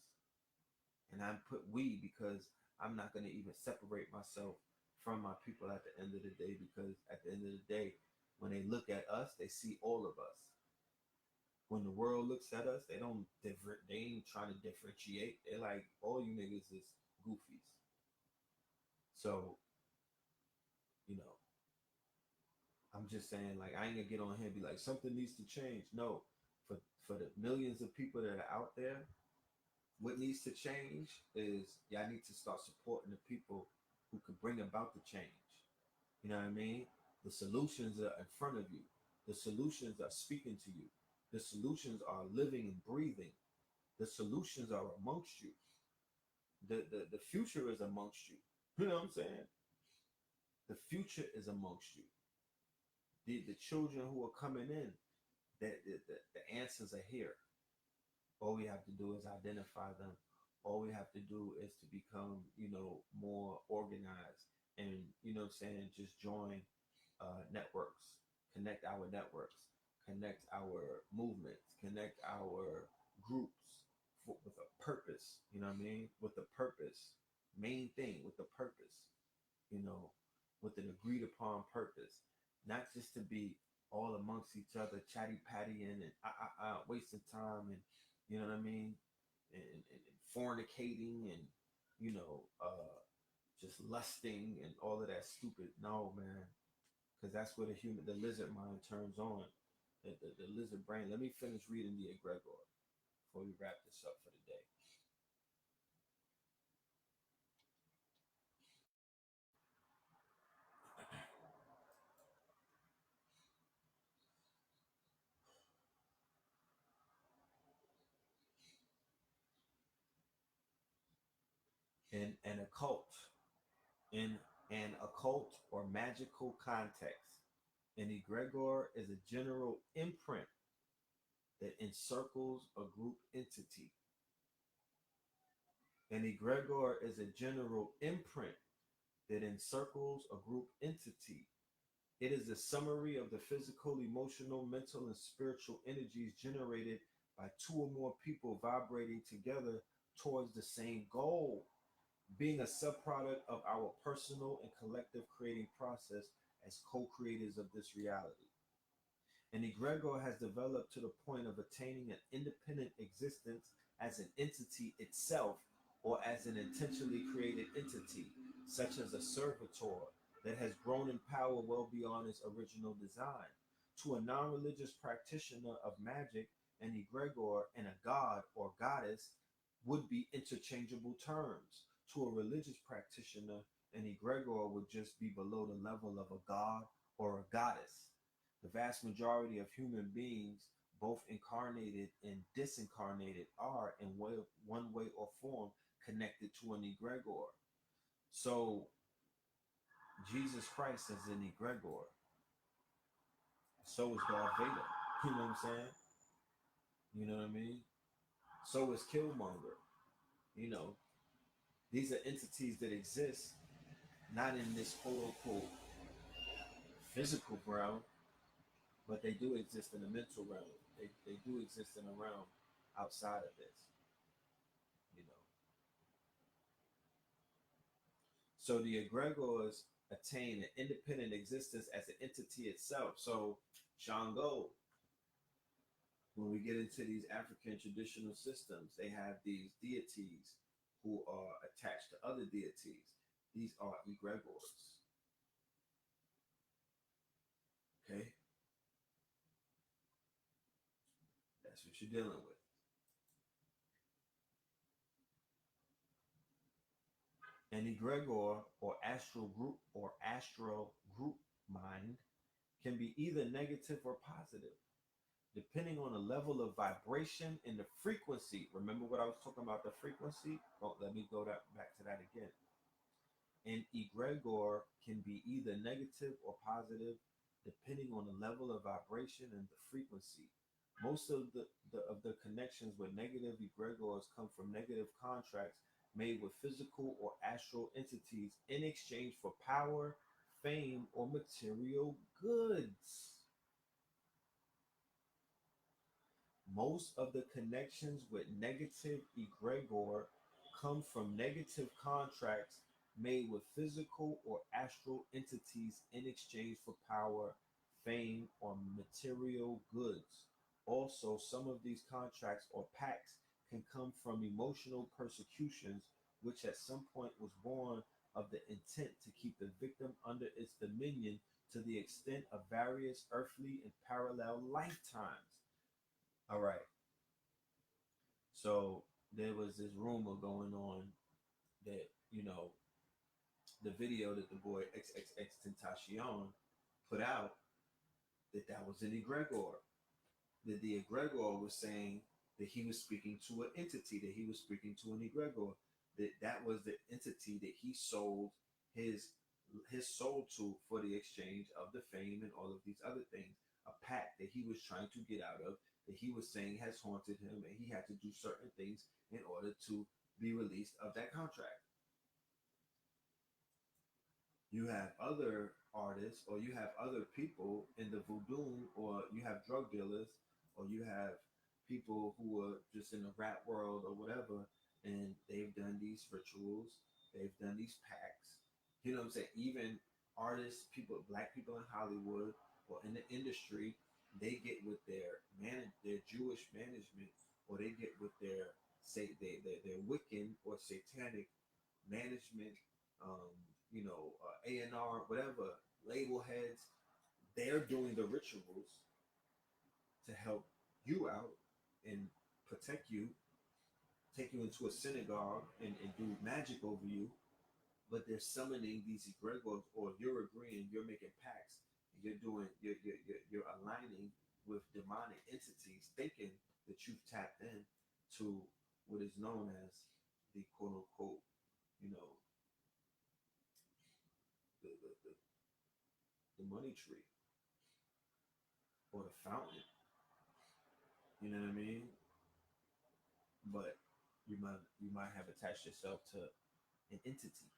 And I put we because I'm not going to even separate myself from my people at the end of the day, because at the end of the day, When they look at us, they see all of us. When the world looks at us, they don't different. They ain't trying to differentiate. They're like, all you niggas is goofies. So, you know, I'm just saying, like, I ain't gonna get on here and be like, something needs to change. No, for the millions of people that are out there, what needs to change is y'all need to start supporting the people who can bring about the change. You know what I mean? The solutions are in front of you. The solutions are speaking to you. The solutions are living and breathing. The solutions are amongst you. The future is amongst you. You know what I'm saying? The future is amongst you. The children who are coming in, the answers are here. All we have to do is identify them. All we have to do is to become, more organized and, what I'm saying, just join networks, connect our networks, connect our movements, connect our groups with a purpose, you know what I mean? With a purpose, main thing, with a purpose, with an agreed upon purpose, not just to be all amongst each other, chatty pattying and wasting time and, you know what I mean? And fornicating and, just lusting and all of that stupid. No, man. Because that's where the lizard mind turns on. The lizard brain. Let me finish reading the egregore before we wrap this up for the day. In an occult or magical context, an egregore is a general imprint that encircles a group entity. An egregore is a general imprint that encircles a group entity. It is a summary of the physical, emotional, mental, and spiritual energies generated by two or more people vibrating together towards the same goal, being a subproduct of our personal and collective creating process as co-creators of this reality. And egregore has developed to the point of attaining an independent existence as an entity itself or as an intentionally created entity, such as a servitor that has grown in power well beyond its original design. To a non-religious practitioner of magic, an egregore and a god or goddess would be interchangeable terms. To a religious practitioner, an egregore would just be below the level of a god or a goddess. The vast majority of human beings, both incarnated and disincarnated, are in one way or form connected to an egregore. So Jesus Christ is an egregore. So is Darth Vader. You know what I'm saying? You know what I mean? So is Killmonger. These are entities that exist not in this quote unquote physical realm, but they do exist in the mental realm. They do exist in a realm outside of this, you know. So the egregores attain an independent existence as an entity itself. So Shango, when we get into these African traditional systems, they have these deities who are attached to other deities. These are egregores. Okay? That's what you're dealing with. An egregore or astral group mind can be either negative or positive, depending on the level of vibration and the frequency. Remember what I was talking about, the frequency? Oh, let me go back to that again. An egregore can be either negative or positive, depending on the level of vibration and the frequency. Most of the connections with negative egregores come from negative contracts made with physical or astral entities in exchange for power, fame, or material goods. Most of the connections with negative egregore come from negative contracts made with physical or astral entities in exchange for power, fame, or material goods. Also, some of these contracts or pacts can come from emotional persecutions, which at some point was born of the intent to keep the victim under its dominion to the extent of various earthly and parallel lifetimes. All right, so there was this rumor going on that, the video that the boy XXX Tentacion put out, that was an egregor. That the egregor was saying that he was speaking to an entity, that he was speaking to an egregor, that was the entity that he sold his his soul to for the exchange of the fame and all of these other things. A pact that he was trying to get out of, that he was saying has haunted him, and he had to do certain things in order to be released of that contract. You have other artists, or you have other people in the voodoo, or you have drug dealers, or you have people who are just in the rap world or whatever, and they've done these rituals, they've done these pacts. You know what I'm saying? Even artists, people, black people in Hollywood or in the industry, they get with their Jewish management, or they get with their say their Wiccan or satanic management, um, A&R, whatever, label heads. They're doing the rituals to help you out and protect you, take you into a synagogue and do magic over you. But they're summoning these egregores, or you're agreeing, you're making pacts, and you're aligning with demonic entities, thinking that you've tapped in to what is known as the quote unquote, you know, the, the, the, the money tree or the fountain. You know what I mean? But you might have attached yourself to an entity.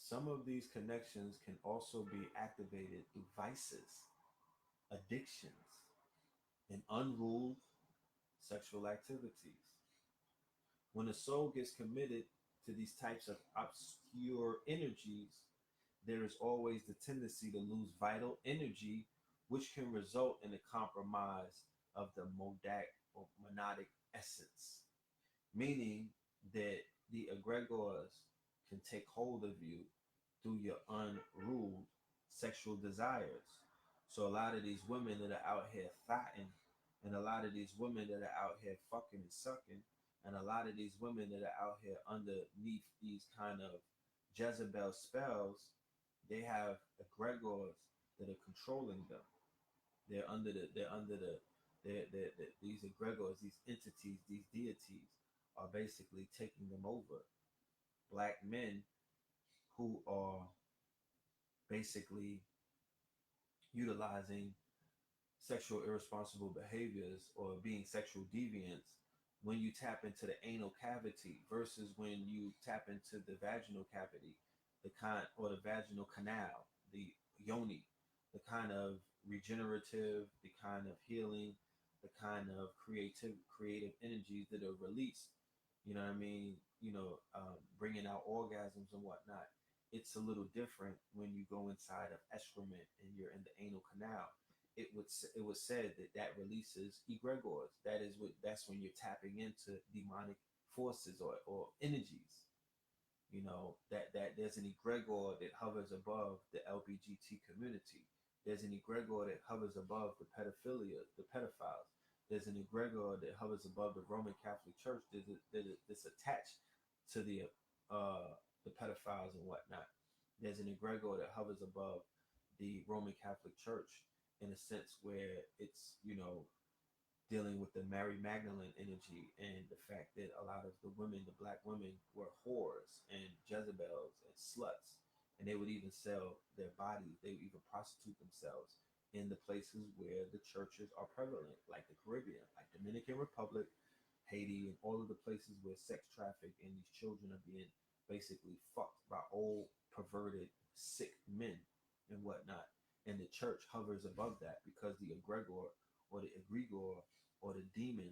Some of these connections can also be activated through vices, addictions, and unruled sexual activities. When a soul gets committed to these types of obscure energies, there is always the tendency to lose vital energy, which can result in a compromise of the modak or monadic essence, meaning that the egregores can take hold of you through your unruled sexual desires. So a lot of these women that are out here thotting, and a lot of these women that are out here fucking and sucking, and a lot of these women that are out here underneath these kind of Jezebel spells, they have egregores that are controlling them. They're under the these egregores, these entities, these deities are basically taking them over. Black men who are basically utilizing sexual irresponsible behaviors or being sexual deviants when you tap into the anal cavity versus when you tap into the vaginal cavity, the kind or the vaginal canal, the yoni, the kind of regenerative, the kind of healing, the kind of creative energies that are released. You know what I mean? Bringing out orgasms and whatnot. It's a little different when you go inside of excrement and you're in the anal canal. It was said that releases egregores. That's when you're tapping into demonic forces or energies. That there's an egregor that hovers above the LBGT community. There's an egregor that hovers above the pedophilia, the pedophiles. There's an egregor that hovers above the Roman Catholic Church that's attached to the pedophiles and whatnot. There's an egregor that hovers above the Roman Catholic Church in a sense where it's, dealing with the Mary Magdalene energy and the fact that a lot of the women, the black women, were whores and Jezebels and sluts. And they would even sell their bodies. They would even prostitute themselves in the places where the churches are prevalent, like the Caribbean, like Dominican Republic, Haiti, and all of the places where sex traffic and these children are being basically fucked by old, perverted, sick men and whatnot. And the church hovers above that because the egregor or the egregor or the demon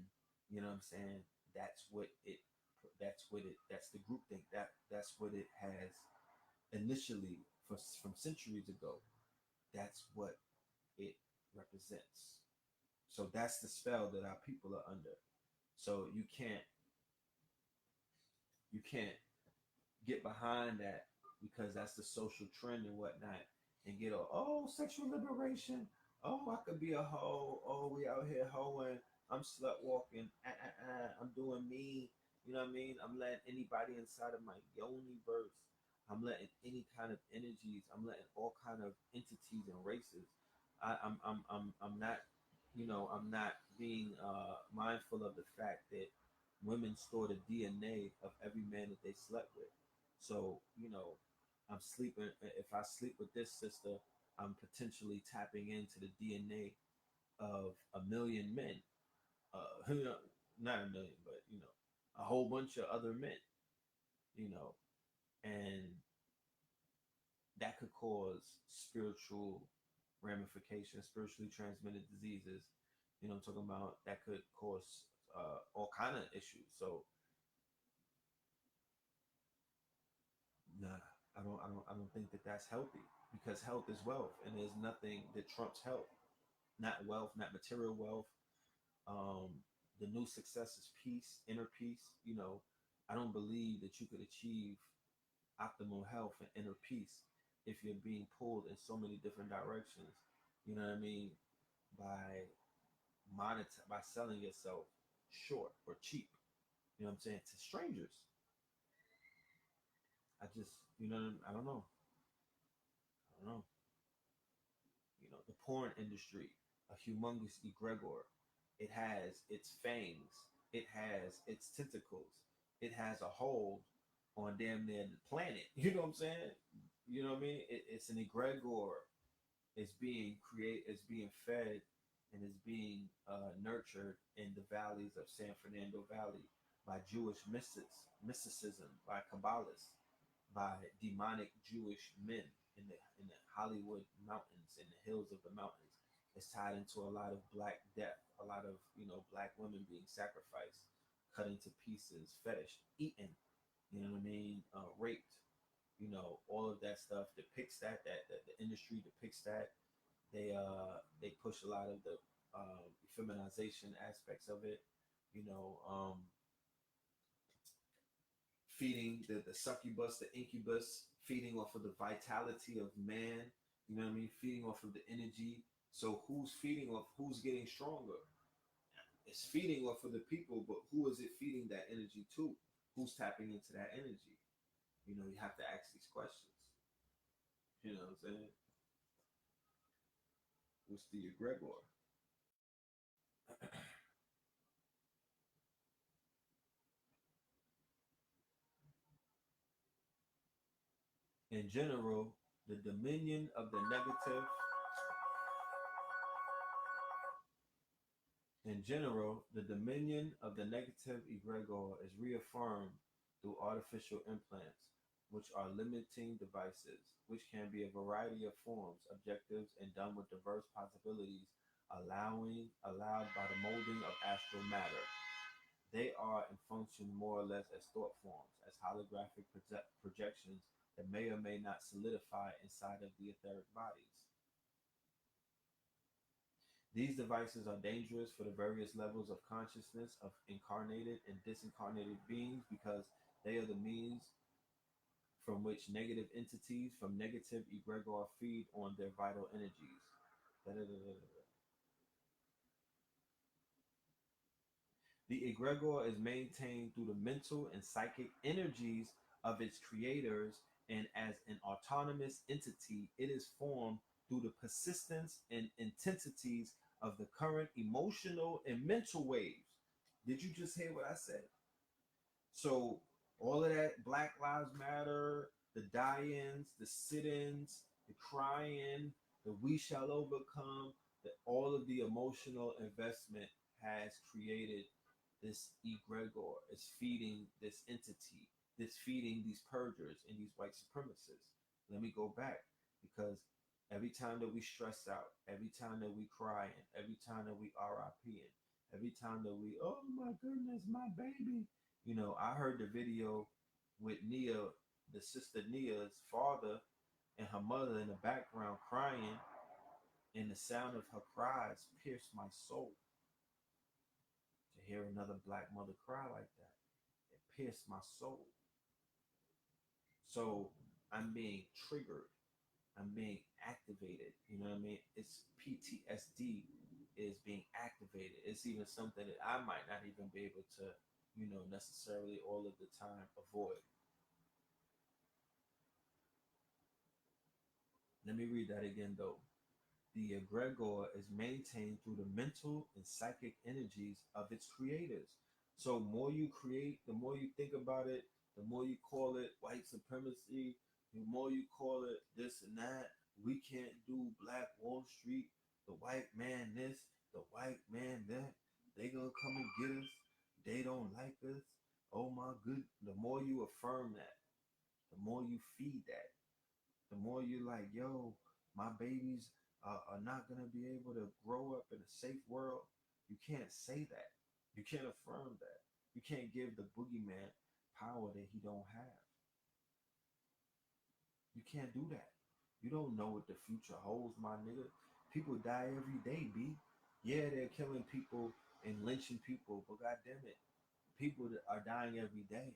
You know what I'm saying? That's what it. That's what it. That's the group think. That's what it has initially from centuries ago. That's what it represents. So that's the spell that our people are under. So you can't get behind that because that's the social trend and whatnot, and get sexual liberation. Oh, I could be a hoe. Oh, we out here hoeing. I'm slut walking. I'm doing me. You know what I mean? I'm letting anybody inside of my yoni verse. I'm letting any kind of energies. I'm letting all kind of entities and races. I'm not, I'm not being mindful of the fact that women store the DNA of every man that they slept with. So, I'm sleeping. If I sleep with this sister, I'm potentially tapping into the DNA of a million men. Not a million, but a whole bunch of other men. You know, and that could cause spiritual ramifications, spiritually transmitted diseases. I'm talking about that could cause all kind of issues. So, nah, I don't think that that's healthy, because health is wealth, and there's nothing that trumps health. Not wealth, not material wealth. The new success is peace, inner peace. I don't believe that you could achieve optimal health and inner peace if you're being pulled in so many different directions. You know what I mean? By by selling yourself short or cheap. You know what I'm saying? To strangers. I just, I don't know. I don't know. The porn industry, a humongous egregor. It has its fangs. It has its tentacles. It has a hold on damn near the planet. You know what I'm saying? You know what I mean? It's an egregor. It's being created. It's being fed, and is being nurtured in the valleys of San Fernando Valley by Jewish mysticism, by Kabbalists, by demonic Jewish men in the Hollywood mountains, in the hills of the mountains. It's tied into a lot of black death, a lot of black women being sacrificed, cut into pieces, fetish, eaten. You know what I mean? Raped. All of that stuff depicts that the industry depicts that. They push a lot of the feminization aspects of it. You know, feeding the succubus, the incubus, feeding off of the vitality of man. You know what I mean? Feeding off of the energy. So who's feeding off? Who's getting stronger? It's feeding off of the people, but who is it feeding that energy to? Who's tapping into that energy? You have to ask these questions. You know what I'm saying? What's the egregor? In general, the dominion of the negative In general, the dominion of the negative egregor is reaffirmed through artificial implants, which are limiting devices, which can be a variety of forms, objectives, and done with diverse possibilities, allowed by the molding of astral matter. They are and function more or less as thought forms, as holographic projections that may or may not solidify inside of the etheric bodies. These devices are dangerous for the various levels of consciousness of incarnated and disincarnated beings, because they are the means from which negative entities from negative egregor feed on their vital energies. The egregor is maintained through the mental and psychic energies of its creators, and as an autonomous entity, it is formed through the persistence and intensities of the current emotional and mental waves. Did you just hear what I said? So, all of that Black Lives Matter, the die-ins, the sit-ins, the crying, the we shall overcome, all of the emotional investment has created this egregor. Is feeding this entity, this feeding these purgers and these white supremacists. Let me go back, because every time that we stress out, every time that we cry, and every time that we RIP, Every time that we, oh my goodness, my baby. You know, I heard the video with Nia, the sister Nia's father, and her mother in the background crying, and the sound of her cries pierced my soul. To hear another black mother cry like that, it pierced my soul. So I'm being triggered. I'm being activated. You know what I mean? It's PTSD is being activated. It's even something that I might not even be able to, necessarily all of the time avoid. Let me read that again though. The egregore is maintained through the mental and psychic energies of its creators. So more you create, the more you think about it, the more you call it white supremacy, the more you call it this and that. We can't do Black Wall Street, the white man this, the white man that. They gonna come and get us. They don't like us. Oh my good. The more you affirm that, the more you feed that, the more you're like, yo, my babies are not going to be able to grow up in a safe world. You can't say that. You can't affirm that. You can't give the boogeyman power that he don't have. You can't do that. You don't know what the future holds, my nigga. People die every day, B. Yeah, they're killing people and lynching people, but goddamn it, people that are dying every day.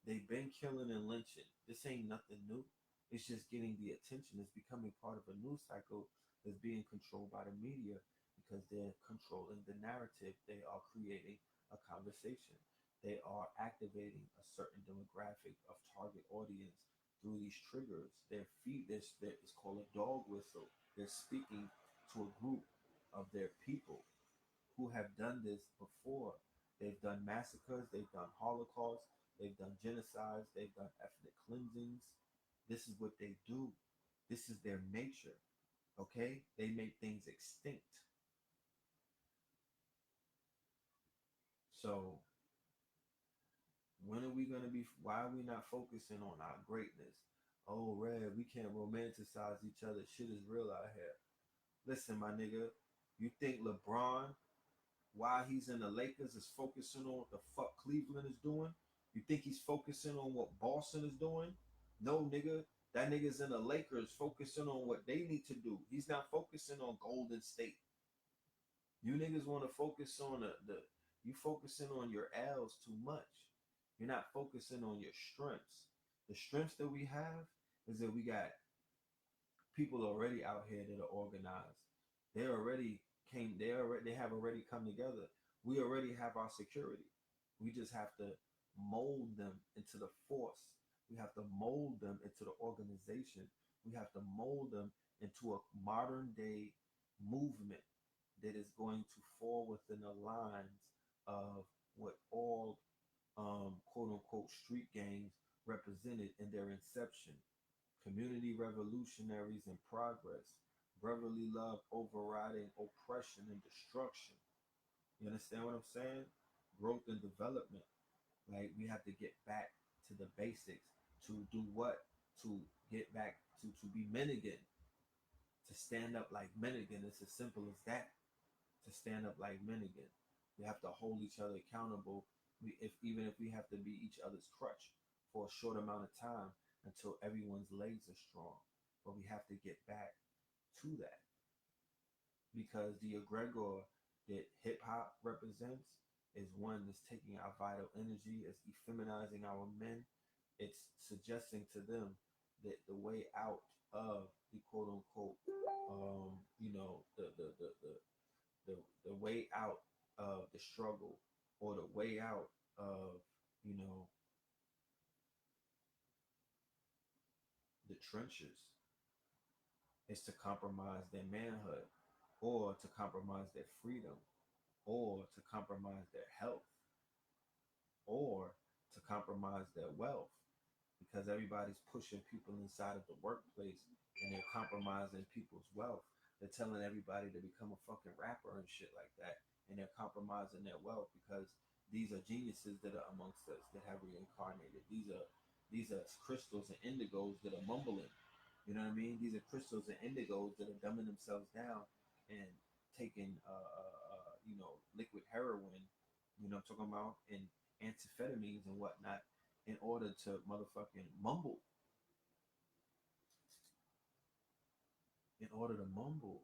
They've been killing and lynching. This ain't nothing new. It's just getting the attention. It's becoming part of a news cycle that's being controlled by the media because they're controlling the narrative. They are creating a conversation. They are activating a certain demographic of target audience through these triggers. Their feed this it's called a dog whistle. They're speaking to a group of their people who have done this before. They've done massacres, they've done holocausts, they've done genocides, they've done ethnic cleansings. This is what they do. This is their nature. Okay? They make things extinct. So when are we gonna be why are we not focusing on our greatness? Oh Red, we can't romanticize each other. Shit is real out here. Listen, my nigga, you think LeBron while he's in the Lakers is focusing on what the fuck Cleveland is doing? You think he's focusing on what Boston is doing? No, nigga. That nigga's in the Lakers focusing on what they need to do. He's not focusing on Golden State. You niggas want to focus on the you focusing on your L's too much. You're not focusing on your strengths. The strengths that we have is that we got people already out here that are organized. They already they have already come together. We already have our security. We just have to mold them into the force. We have to mold them into the organization. We have to mold them into a modern day movement that is going to fall within the lines of what all quote unquote street gangs represented in their inception. Community revolutionaries in progress, brotherly love overriding oppression and destruction. You understand what I'm saying? Growth and development. Like we have to get back to the basics. To do what? To get back to be men again. To stand up like men again. It's as simple as that. To stand up like men again. We have to hold each other accountable. Even if we have to be each other's crutch for a short amount of time until everyone's legs are strong. But we have to get back to that because the egregore that hip hop represents is one that's taking our vital energy, it's effeminizing our men. It's suggesting to them that the way out of the quote unquote, the way out of the struggle or the way out of, you know, the trenches is to compromise their manhood or to compromise their freedom or to compromise their health or to compromise their wealth because everybody's pushing people inside of the workplace and they're compromising people's wealth. They're telling everybody to become a fucking rapper and shit like that. And they're compromising their wealth because these are geniuses that are amongst us that have reincarnated. These are crystals and indigos that are mumbling. You know what I mean? These are crystals and indigos that are dumbing themselves down and taking liquid heroin, I'm talking about, and amphetamines and whatnot in order to motherfucking mumble. In order to mumble.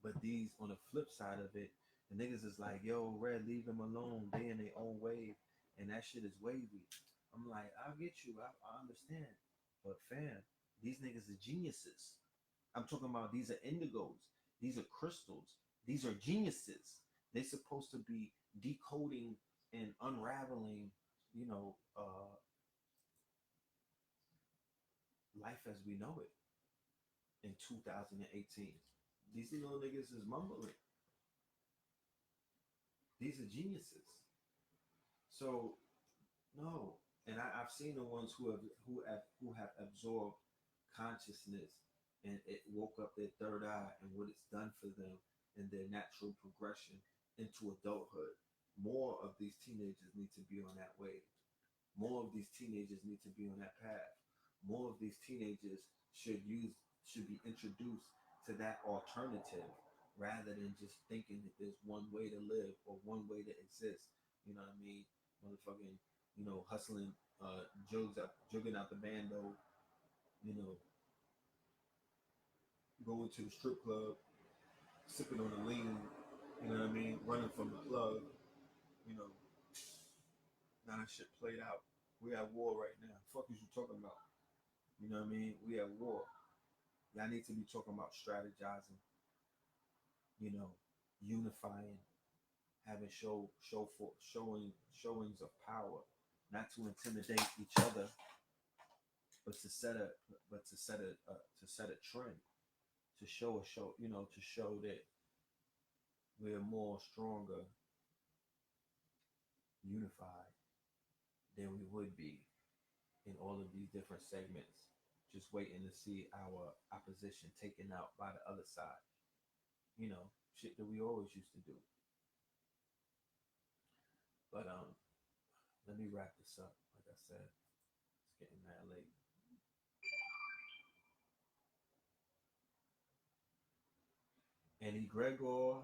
But these, on the flip side of it, the niggas is like, yo, Red, leave them alone. They in their own wave. And that shit is wavy. I'm like, I'll get you. I understand. But fam, these niggas are geniuses. I'm talking about these are indigos. These are crystals. These are geniuses. They're supposed to be decoding and unraveling, life as we know it in 2018. These little niggas is mumbling. These are geniuses. So no, and I've seen the ones who have absorbed consciousness, and it woke up their third eye and what it's done for them in their natural progression into adulthood. More of these teenagers need to be on that wave. More of these teenagers need to be on that path. More of these teenagers should be introduced to that alternative rather than just thinking that there's one way to live or one way to exist. You know what I mean? Motherfucking, hustling, jugging out the bando, you know, going to the strip club, sipping on the lean, you know what I mean? Running from the plug, you know. Now that shit played out. We at war right now. Fuck is you talking about? You know what I mean? We at war. Y'all need to be talking about strategizing, unifying, having showings of power, not to intimidate each other, but to set a trend, to show that we're more stronger, unified than we would be in all of these different segments, just waiting to see our opposition taken out by the other side. Shit that we always used to do. But let me wrap this up. Like I said, it's getting mad late. And egregor,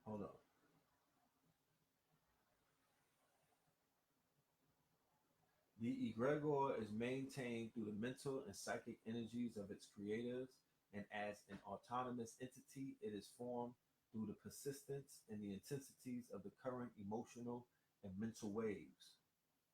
hold on. The egregor is maintained through the mental and psychic energies of its creators, and as an autonomous entity, it is formed through the persistence and the intensities of the current emotional and mental waves.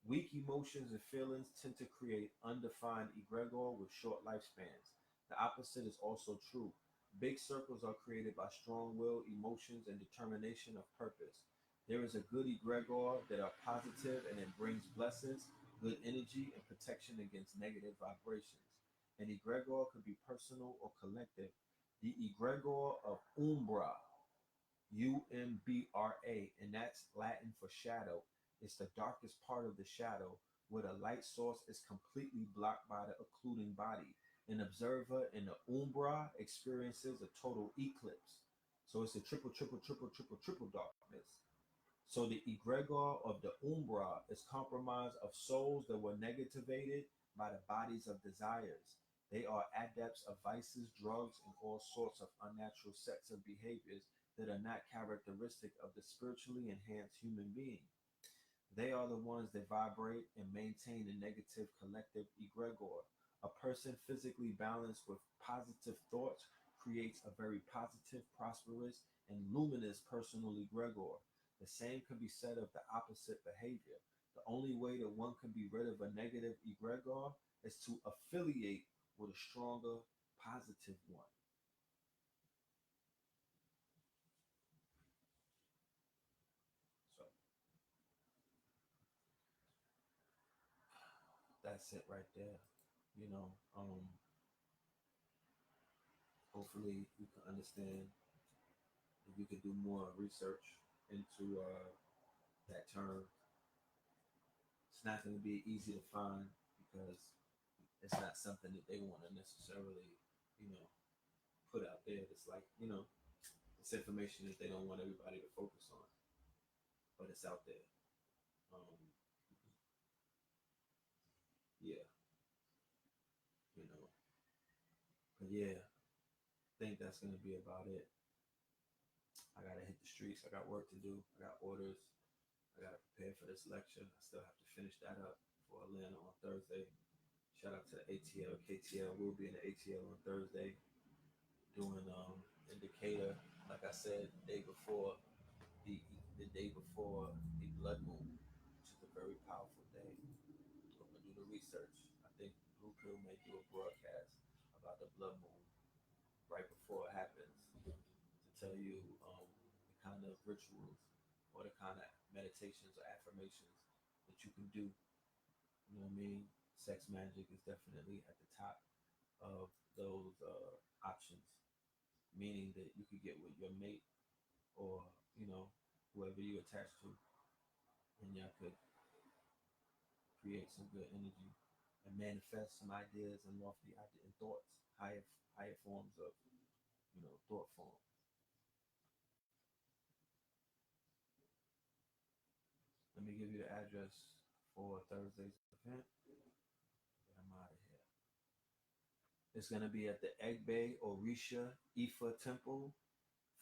Weak emotions and feelings tend to create undefined egregor with short lifespans. The opposite is also true. Big circles are created by strong will, emotions, and determination of purpose. There is a good egregor that are positive and it brings blessings, good energy, and protection against negative vibrations. An egregor could be personal or collective. The egregor of Umbra, Umbra, and that's Latin for shadow. It's the darkest part of the shadow where the light source is completely blocked by the occluding body. An observer in the Umbra experiences a total eclipse. So it's a triple darkness. So the egregor of the Umbra is compromised of souls that were negativated by the bodies of desires. They are adepts of vices, drugs, and all sorts of unnatural sets of behaviors that are not characteristic of the spiritually enhanced human being. They are the ones that vibrate and maintain a negative collective egregor. A person physically balanced with positive thoughts creates a very positive, prosperous, and luminous personal egregor. The same can be said of the opposite behavior. The only way that one can be rid of a negative egregor is to affiliate with a stronger, positive one. So that's it right there. You know, hopefully you can understand. If you could do more research into that term, it's not going to be easy to find because it's not something that they want to necessarily, you know, put out there. It's like, it's information that they don't want everybody to focus on, but it's out there. Um, yeah, but yeah, that's gonna be about it. I gotta hit the streets. I got work to do. I got orders. I gotta prepare for this lecture. I still have to finish that up for Atlanta on Thursday. Shout out to the ATL, KTL. We'll be in the ATL on Thursday doing indicator. Like I said, the the day before the blood moon, which is a very powerful day. I'm gonna do the research. I think Blue Pill may do a broadcast about the blood moon right before it happens to tell you the kind of rituals or the kind of meditations or affirmations that you can do. You know what I mean? Sex magic is definitely at the top of those options, meaning that you could get with your mate or, whoever you attach to, and y'all could create some good energy and manifest some ideas and lofty and thoughts, higher forms of, thought form. Let me give you the address for Thursday's event. Get them out of here. It's going to be at the Egbe Orisha Ifa Temple,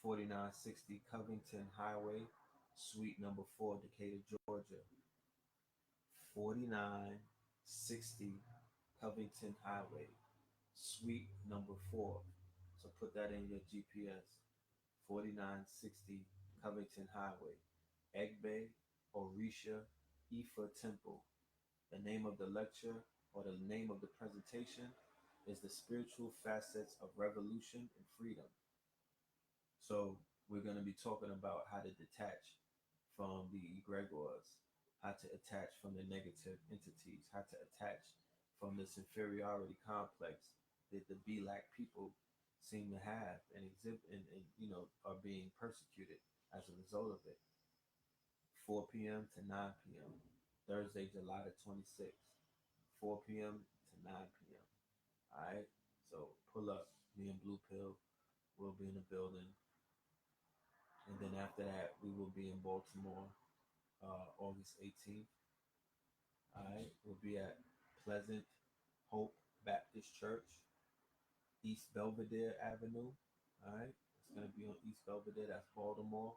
4960 Covington Highway, Suite number 4, Decatur, Georgia. 4960 Covington Highway, Suite number 4. So put that in your GPS. 4960 Covington Highway, Egbe Orisha Ifa Temple. The name of the lecture or the name of the presentation is The Spiritual Facets of Revolution and Freedom. So we're going to be talking about how to detach from the egregores, how to attach from the negative entities, how to attach from this inferiority complex that the Black people seem to have and exhibit and are being persecuted as a result of it. 4 p.m. to 9 p.m. Thursday, July the 26th. 4 p.m. to 9 p.m. All right. So pull up. Me and Blue Pill will be in the building. And then after that, we will be in Baltimore, August 18th. All right. We'll be at Pleasant Hope Baptist Church, East Belvedere Avenue. All right. It's going to be on East Belvedere. That's Baltimore.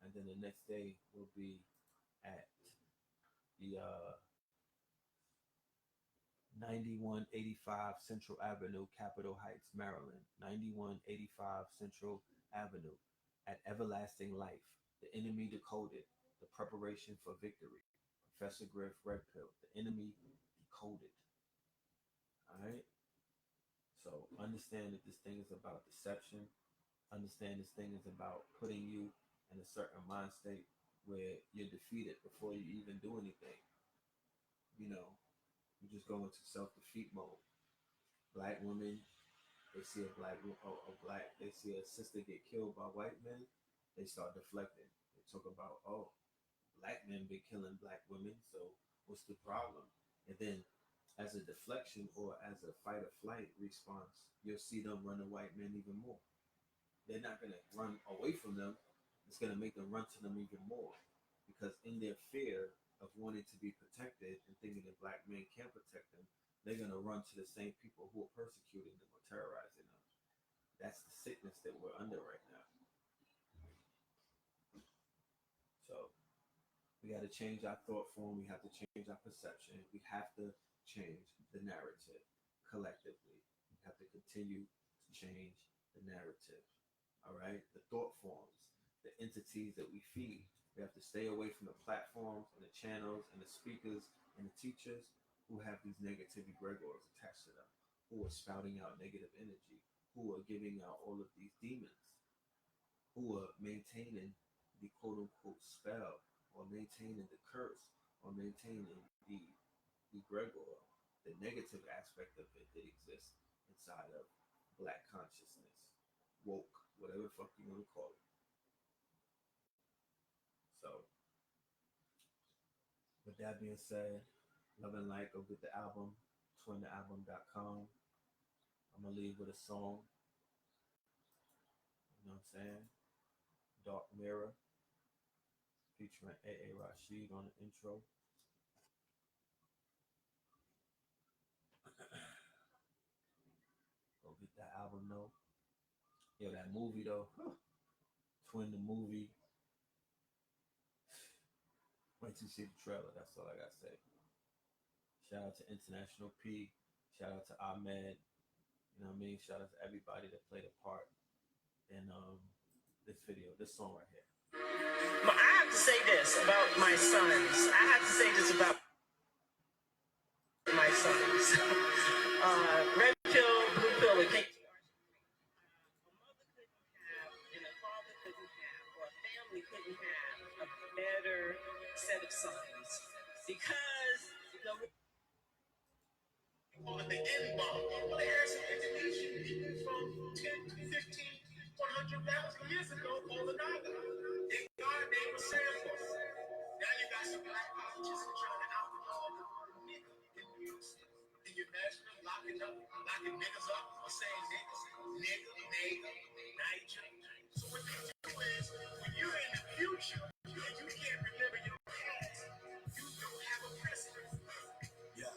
And then the next day will be at the 9185 Central Avenue, Capitol Heights, Maryland. 9185 Central Avenue at Everlasting Life. The Enemy Decoded. The Preparation for Victory. Professor Griff Red Pill. The Enemy Decoded. All right. So understand that this thing is about deception. Understand this thing is about putting you in a certain mind state where you're defeated before you even do anything. You just go into self-defeat mode. Black women, they see they see a sister get killed by white men, they start deflecting. They talk about, oh, Black men been killing Black women, so what's the problem? And then as a deflection or as a fight or flight response, you'll see them run to white men even more. They're not going to run away from them. It's going to make them run to them even more, because in their fear of wanting to be protected and thinking that Black men can't protect them, they're going to run to the same people who are persecuting them or terrorizing them. That's the sickness that we're under right now. So we got to change our thought form. We have to change our perception. We have to change the narrative collectively. We have to continue to change the narrative. All right? The thought forms, the entities that we feed. We have to stay away from the platforms and the channels and the speakers and the teachers who have these negative egregores attached to them, who are spouting out negative energy, who are giving out all of these demons, who are maintaining the quote-unquote spell or maintaining the curse or maintaining the egregore, the negative aspect of it that exists inside of Black consciousness, woke, whatever the fuck you want to call it. So, with that being said, love and light, go get the album, twinthealbum.com. I'm going to leave with a song. You know what I'm saying? Dark Mirror, featuring A.A. Rashid on the intro. Go get that album, though. Yo, that movie though, Twin the movie. Wait till you see the trailer. That's all I gotta say. Shout out to International P. Shout out to Ahmed. You know what I mean? Shout out to everybody that played a part in this video, this song right here. I have to say this about my sons. I have to say this about my sons. Red pill, blue pill, it takes a mother couldn't have, and a father couldn't have, or a family couldn't have a better set of sons. Because, you know, on the end bomb, well, they had some education from 10, 15, 100,000 years ago on the Naga. They got a name of samples. Now you got some black politicians trying to outlaw nigga in New York City. Can you imagine them locking niggas up or saying nigga, Niger? So what they do is, when you're in the future and you can't remember your past, you don't have a precedent. Yeah.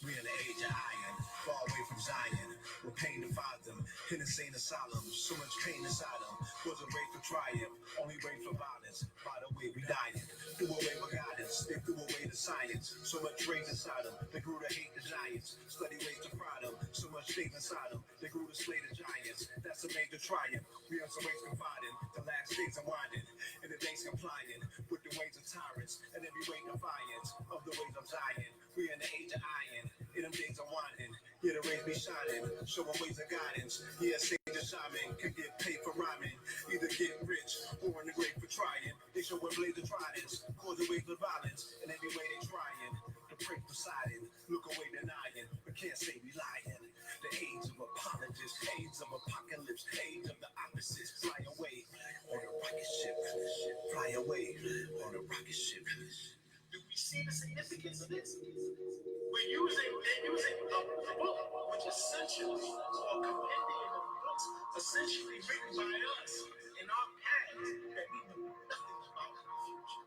We're in the age of iron, far away from Zion. We're pain defied them, in insane asylum. So much pain inside them. Wasn't wait for triumph, only wait for violence. By the way, we dying. Threw away with guidance, they threw away the science. So much rage inside them, they grew to hate the giants. Study ways to fry them, so much faith inside them. They grew to slay the giants. That's a major triumph. We have some ways confiding. The last days are winding, and the days complying with the ways of tyrants, and every way defiance of the ways of Zion. We in the age of iron, in them days of winding. Yeah, the rays be shining, showing ways of guidance. Yeah, sage and shaman can get paid for rhyming. Either get rich or in the grave for trying. They showing blades of tridents, causing waves of violence. And every way they trying to pray Poseidon. Look away denying, but can't say we lying. The age of apologists, age of apocalypse, age of the opposites. Fly away on a rocket ship. Fly away on a rocket ship. Do we see the significance of this? They're using a book, which essentially, or a compendium of books, essentially written by us in our past that we know nothing about in the future.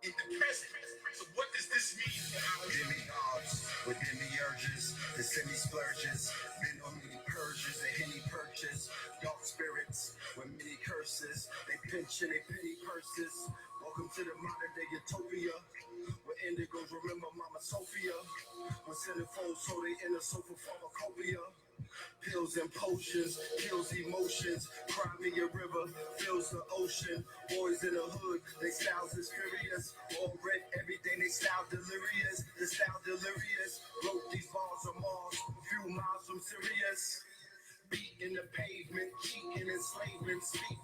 In the present. So what does this mean for our demigods with demiurges, the semi-splurges, men on many purges, and henny purges, dark spirits with many curses, they pinch in their penny purses. Welcome to the modern day utopia, where indigos remember Mama Sophia, when centerfolds so they in a sofa pharmacopoeia. Pills and potions, kills emotions. Cry me a river, fills the ocean. Boys in the hood, they styles is furious. All red every day, they style delirious. The style delirious. Wrote these bars on Mars, few miles from Sirius. Beat in the pavement, cheating, enslavement. Speak